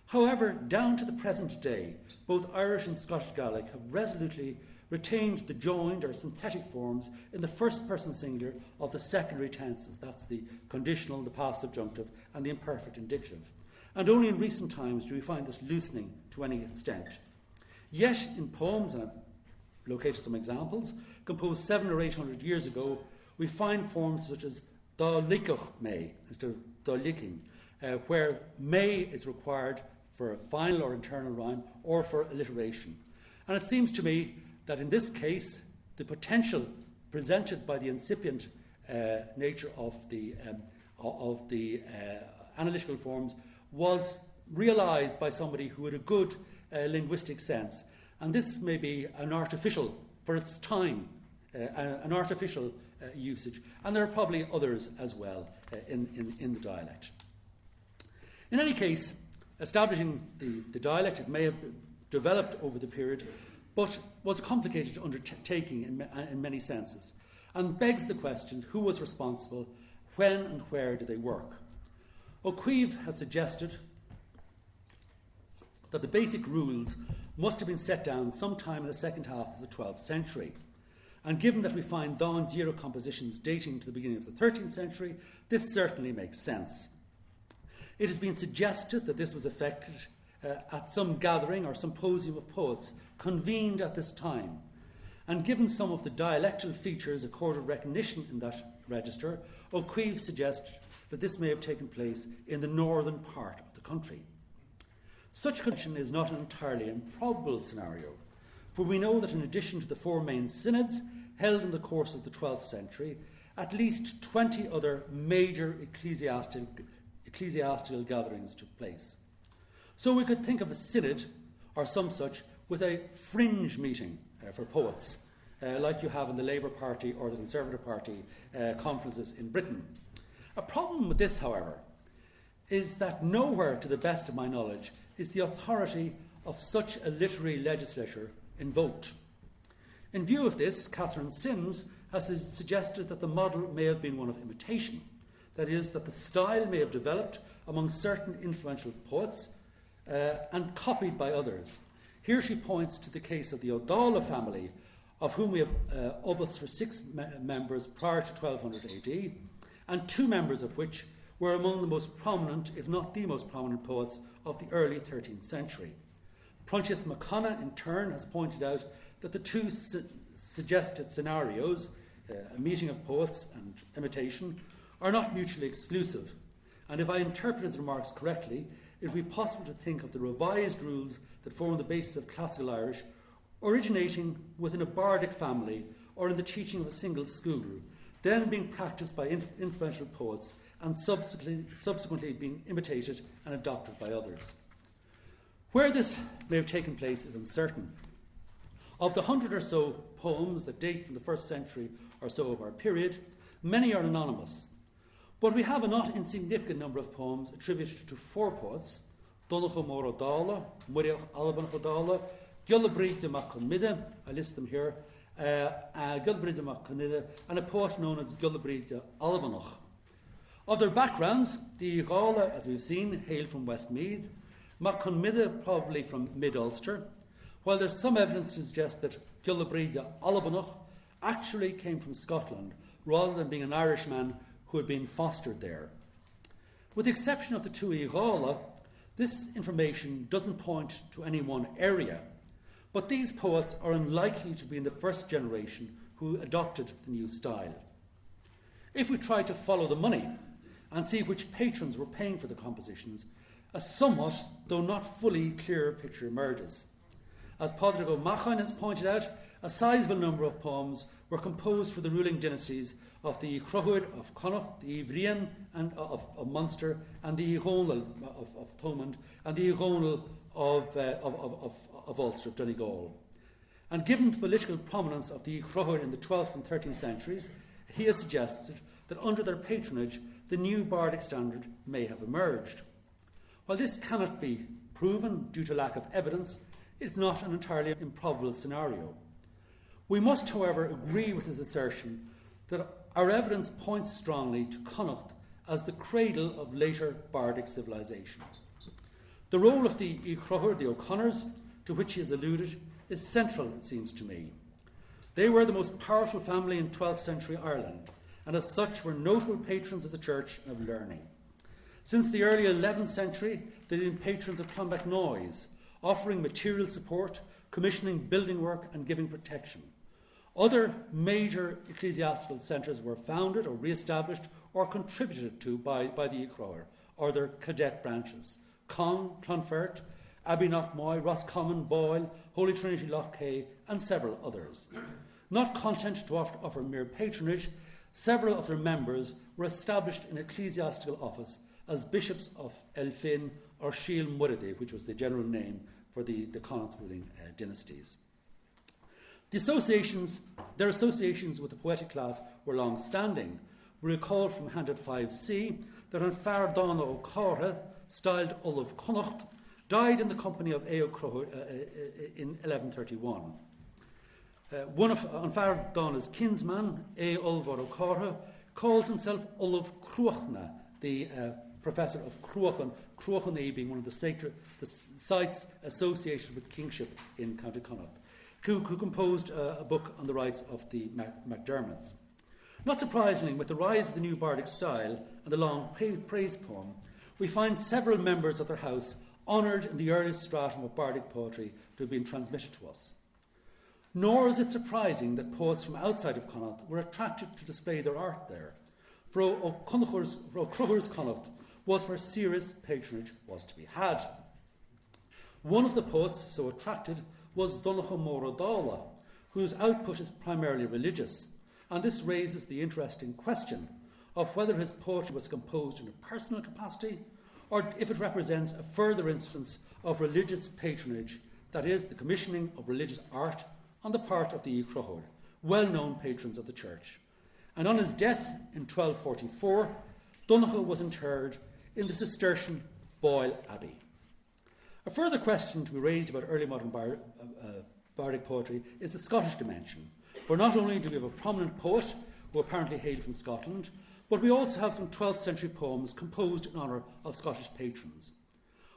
However, down to the present day, both Irish and Scottish Gaelic have resolutely retained the joined or synthetic forms in the first person singular of the secondary tenses. That's the conditional, the past subjunctive, and the imperfect indicative. And only in recent times do we find this loosening to any extent. Yet in poems, and I've located some examples, composed 700 or 800 years ago, we find forms such as dá licoch me instead of dá licking, where may is required for a final or internal rhyme or for alliteration. And it seems to me that in this case, the potential presented by the incipient nature of the analytical forms was realised by somebody who had a good linguistic sense. And this may be an artificial, for its time, an artificial usage. And there are probably others as well in the dialect. In any case, establishing the dialect, it may have developed over the period, but was a complicated undertaking in many senses, and begs the question, who was responsible, when and where did they work? O'Keefe has suggested that the basic rules must have been set down sometime in the second half of the 12th century. And given that we find Dán Díreach compositions dating to the beginning of the 13th century, this certainly makes sense. It has been suggested that this was effected at some gathering or symposium of poets convened at this time. and given some of the dialectal features accorded recognition in that register, O'Keefe suggests that this may have taken place in the northern part of the country. Such connection is not an entirely improbable scenario, for we know that in addition to the 4 main synods held in the course of the 12th century, at least 20 other major ecclesiastical gatherings took place. So we could think of a synod, or some such, with a fringe meeting for poets, like you have in the Labour Party or the Conservative Party conferences in Britain. A problem with this, however, is that nowhere, to the best of my knowledge, is the authority of such a literary legislature invoked. In view of this, Catherine Sims has suggested that the model may have been one of imitation, that is, that the style may have developed among certain influential poets and copied by others. Here she points to the case of the O'Donnell family, of whom we have obits for 6 members prior to 1200 AD, and 2 members of which were among the most prominent, if not the most prominent, poets of the early 13th century. Pruntius McConnell, in turn, has pointed out that the 2 suggested scenarios, a meeting of poets and imitation, are not mutually exclusive. And if I interpret his remarks correctly, it would be possible to think of the revised rules that form the basis of classical Irish originating within a bardic family or in the teaching of a single school, then being practised by influential poets and subsequently being imitated and adopted by others. Where this may have taken place is uncertain. Of the 100 or so poems that date from the 1st century or so of our period, many are anonymous. But we have a not insignificant number of poems attributed to 4 poets, Donnacha Mór O'Donnell, Muriach Alban O'Donnell, Gulabrid de Macconmide, I list them here, Gulabrid de Macconmide, and a poet known as Gulabrid de Albanach. Of their backgrounds, the Ghalla, as we've seen, hail from Westmeath, Macconmide probably from Mid-Ulster, while there's some evidence to suggest that Gulabrid de Albanach actually came from Scotland, rather than being an Irishman who had been fostered there. With the exception of the 2 Ghalla, this information doesn't point to any one area, but these poets are unlikely to be in the first generation who adopted the new style. If we try to follow the money and see which patrons were paying for the compositions, a somewhat, though not fully clear picture emerges. As Pádraig Ó Machan has pointed out, a sizable number of poems were composed for the ruling dynasties of the Crochuid of Connacht, the HUiginn of Munster, and the hUiginn of Thomond, and the hUiginn of Ulster, of Donegal. And given the political prominence of the Crochuid in the 12th and 13th centuries, he has suggested that under their patronage the new bardic standard may have emerged. While this cannot be proven due to lack of evidence, it is not an entirely improbable scenario. We must, however, agree with his assertion that our evidence points strongly to Connacht as the cradle of later bardic civilization. The role of the Crochuir, the O'Connors, to which he has alluded, is central, it seems to me. They were the most powerful family in 12th century Ireland, and as such were notable patrons of the church and of learning. Since the early 11th century, they had been patrons of Clonbacnoise, offering material support, commissioning building work and giving protection. Other major ecclesiastical centres were founded or re-established or contributed to by the Crochuir, or their cadet branches: Cong, Clonfert, Abbey-Knockmoy, Roscommon, Boyle, Holy Trinity Lochcay, and several others. Not content to offer mere patronage, several of their members were established in ecclesiastical office as bishops of Elphin or Shiel Muride, which was the general name for the Connacht ruling dynasties. Their associations with the poetic class were long-standing. We recall from Handed 5c that an Fear Donna O'Cara, styled Olaf Connacht, died in the company of Eo Crochuir in 1131. One of Fear Donna's kinsman, A. Ulvar O'Cara, calls himself Olaf Cruachna, the professor of Cruachan, Cruachan being one of the sites associated with kingship in County Connacht, who composed a book on the rights of the MacDermots. Not surprisingly, with the rise of the new bardic style and the long praise poem, we find several members of their house honoured in the earliest stratum of bardic poetry to have been transmitted to us. Nor is it surprising that poets from outside of Connacht were attracted to display their art there. For O'Cruthers Connacht was where serious patronage was to be had. One of the poets so attracted was Donogh Mór Dála, whose output is primarily religious, and this raises the interesting question of whether his poetry was composed in a personal capacity or if it represents a further instance of religious patronage, that is, the commissioning of religious art on the part of the Uachtaráin, well-known patrons of the church. And on his death in 1244, Donogh was interred in the Cistercian Boyle Abbey. A further question to be raised about early modern bardic poetry is the Scottish dimension, for not only do we have a prominent poet who apparently hailed from Scotland, but we also have some 12th century poems composed in honour of Scottish patrons.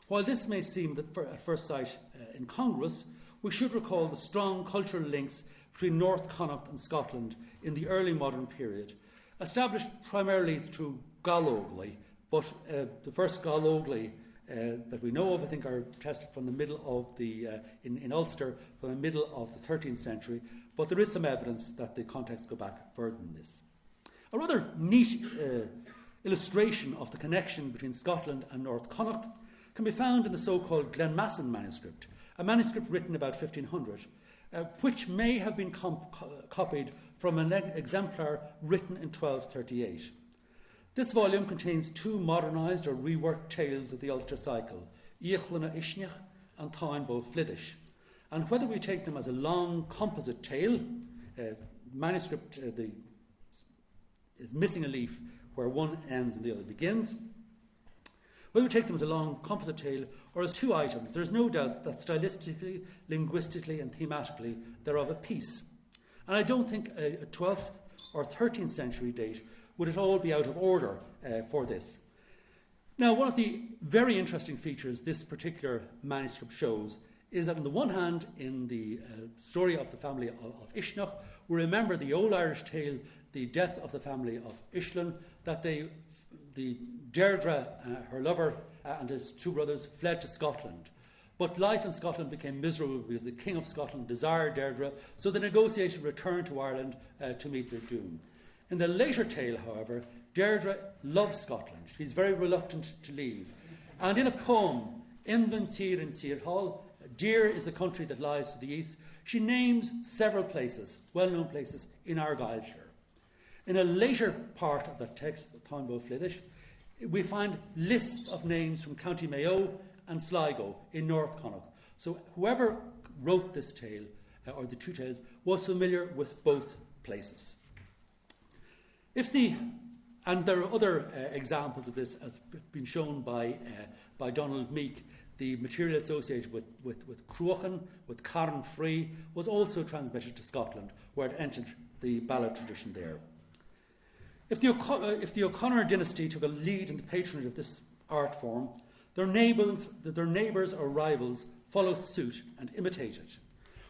While this may seem at first sight incongruous, we should recall the strong cultural links between North Connacht and Scotland in the early modern period, established primarily through Gallogly, but the first Gallogly that we know of, I think, are attested from the middle of in Ulster, from the middle of the 13th century, but there is some evidence that the contexts go back further than this. A rather neat illustration of the connection between Scotland and North Connacht can be found in the so-called Glenmassan manuscript, a manuscript written about 1500, which may have been copied from an exemplar written in 1238. This volume contains two modernised or reworked tales of the Ulster cycle, Eachlana Isneach and Táin Bó Fliddish. And whether we take them as a long composite tale, manuscript is missing a leaf where one ends and the other begins, whether we take them as a long composite tale or as two items, there is no doubt that stylistically, linguistically and thematically they're of a piece. And I don't think a 12th or 13th century date would at all be out of order for this. Now, one of the very interesting features this particular manuscript shows is that on the one hand, in the story of the family of Isneach, we remember the old Irish tale, the death of the family of Ishlin, that the Deirdre, her lover, and his two brothers fled to Scotland. But life in Scotland became miserable because the King of Scotland desired Deirdre, so the negotiation returned to Ireland to meet their doom. In the later tale, however, Deirdre loves Scotland. She's very reluctant to leave. And in a poem, Invan Tír in Tír Hall, Dear is the country that lies to the east, she names several places, well-known places, in Argyllshire. In a later part of that text, the Táin Bó Fliddish, we find lists of names from County Mayo and Sligo in North Connacht. So whoever wrote this tale, or the two tales, was familiar with both places. And there are other examples of this, as been shown by Donald Meek. The material associated with Cruachan, with Cairn Free, was also transmitted to Scotland, where it entered the ballad tradition there. If the O'Connor dynasty took a lead in the patronage of this art form, their neighbours or rivals followed suit and imitated.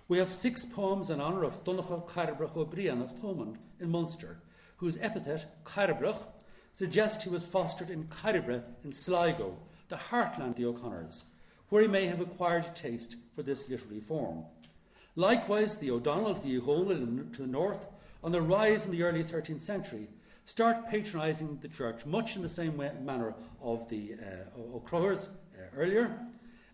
We have 6 poems in honour of Donogh Cairbrach O'Brien of Thomond in Munster, whose epithet, Cairbrach, suggests he was fostered in Cairbre in Sligo, the heartland of the O'Connors, where he may have acquired a taste for this literary form. Likewise, the O'Donnell, the hUiginn to the north, on the rise in the early 13th century, start patronising the church, much in the same manner of the O'Cruthers earlier,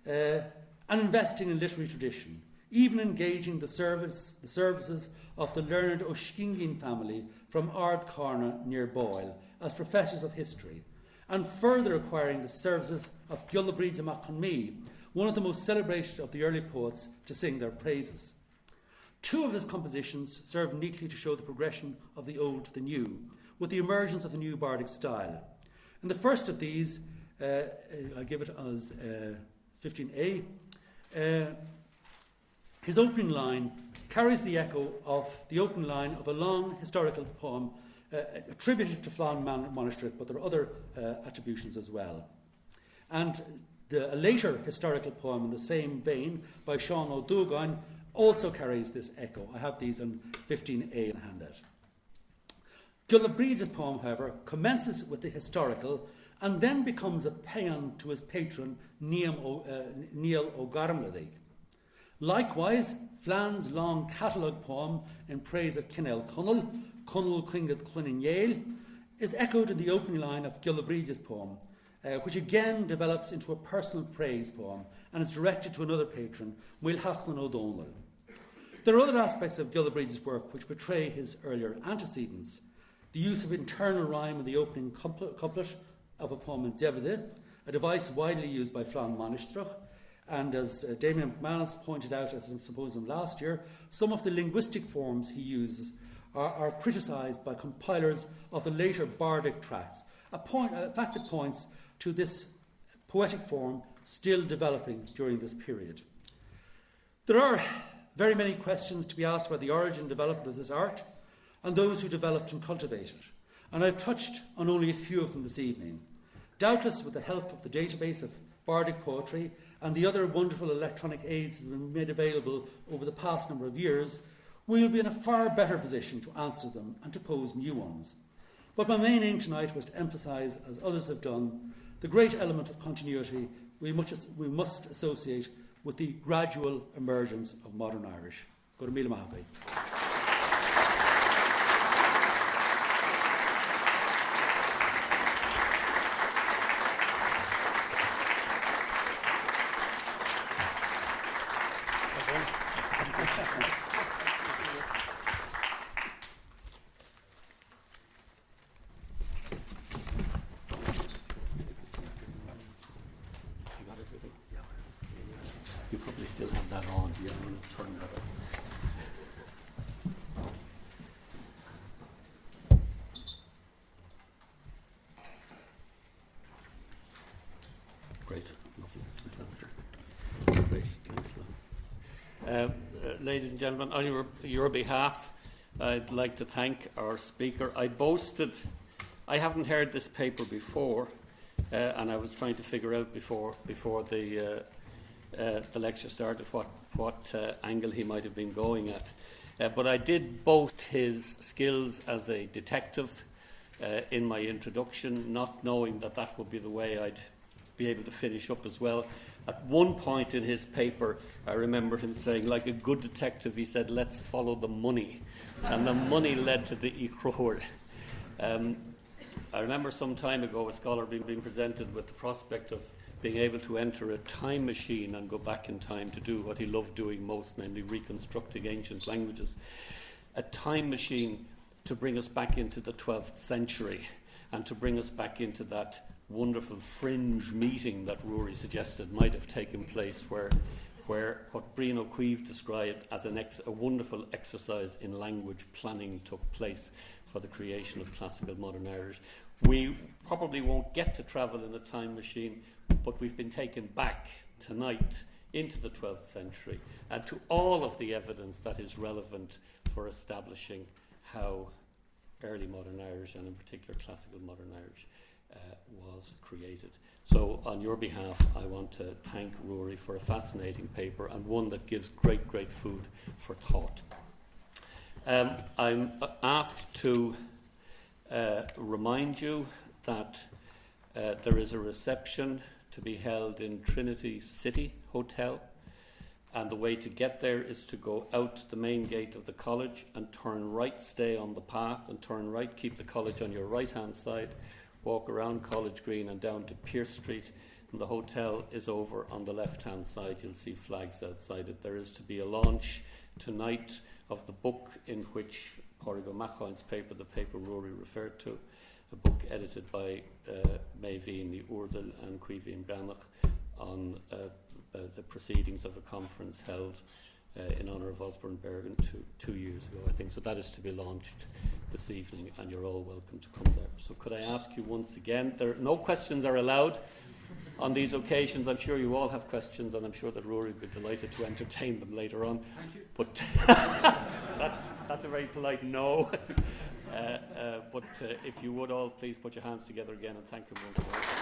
and investing in literary tradition, even engaging the services of the learned hUiginn family from Ardcarna near Boyle as professors of history, and further acquiring the services of Giulabreed Macconmee, one of the most celebrated of the early poets, to sing their praises. 2 of his compositions serve neatly to show the progression of the old to the new, with the emergence of the new bardic style. In the first of these, I'll give it as 15a, his opening line carries the echo of the opening line of a long historical poem attributed to Flann Monastery, but there are other attributions as well. And a later historical poem in the same vein by Sean O'Dogan also carries this echo. I have these in 15a in the handout. Giulabreed's poem, however, commences with the historical and then becomes a paean to his patron Neil O'Garmladig. Likewise, Flan's long catalogue poem in praise of Kinnell Cunnell, Cunnell Quingad Clunin Yale, is echoed in the opening line of Gillabree's poem, which again develops into a personal praise poem and is directed to another patron, Will Hachlin O'Donnell. There are other aspects of Gillabree's work which betray his earlier antecedents. The use of internal rhyme in the opening couplet of a poem in Devide, a device widely used by Flann Manistrach, and as Damien McManus pointed out at a symposium last year, some of the linguistic forms he uses are criticised by compilers of the later bardic tracts, a fact that points to this poetic form still developing during this period. There are very many questions to be asked about the origin and development of this art and those who developed and cultivated, and I've touched on only a few of them this evening. Doubtless, with the help of the database of bardic poetry and the other wonderful electronic aids that have been made available over the past number of years, we will be in a far better position to answer them and to pose new ones. But my main aim tonight was to emphasise, as others have done, the great element of continuity we must associate with the gradual emergence of modern Irish. Go to Míle Maithí. You probably still have that on. Yeah, I'm going to turn that up. Great. Lovely. Fantastic. Great. Thanks, ladies and gentlemen, on your behalf, I'd like to thank our speaker. I haven't heard this paper before, and I was trying to figure out before the lecture started what angle he might have been going at. But I did boast his skills as a detective in my introduction, not knowing that would be the way I'd be able to finish up as well. At one point in his paper, I remember him saying, like a good detective, he said, let's follow the money. And the money led to the Icrohur. I remember some time ago a scholar being presented with the prospect of being able to enter a time machine and go back in time to do what he loved doing most, namely reconstructing ancient languages. A time machine to bring us back into the 12th century and to bring us back into that wonderful fringe meeting that Ruairí suggested might have taken place where what Brian O'Keefe described as a wonderful exercise in language planning took place for the creation of classical modern Irish. We probably won't get to travel in a time machine, but we've been taken back tonight into the 12th century and to all of the evidence that is relevant for establishing how early modern Irish, and in particular classical modern Irish, was created. So on your behalf, I want to thank Ruairí for a fascinating paper and one that gives great food for thought. I'm asked to remind you that there is a reception to be held in Trinity City Hotel, and the way to get there is to go out the main gate of the college and turn right, stay on the path and turn right, keep the college on your right hand side, walk around College Green and down to Pierce Street, and the hotel is over on the left hand side. You'll see flags outside it. There is to be a launch tonight of the book in which Pádraig Ó Maithfid's paper, the paper Ruairí referred to, a book edited by Maynooth University and Cuivine Branach on the proceedings of a conference held in honour of Osborne Bergen two years ago, I think. So that is to be launched this evening, and you're all welcome to come there. So could I ask you once again, no questions are allowed on these occasions. I'm sure you all have questions, and I'm sure that Ruairí would be delighted to entertain them later on. Thank you. But that's a very polite no. But if you would all please put your hands together again and thank him once more.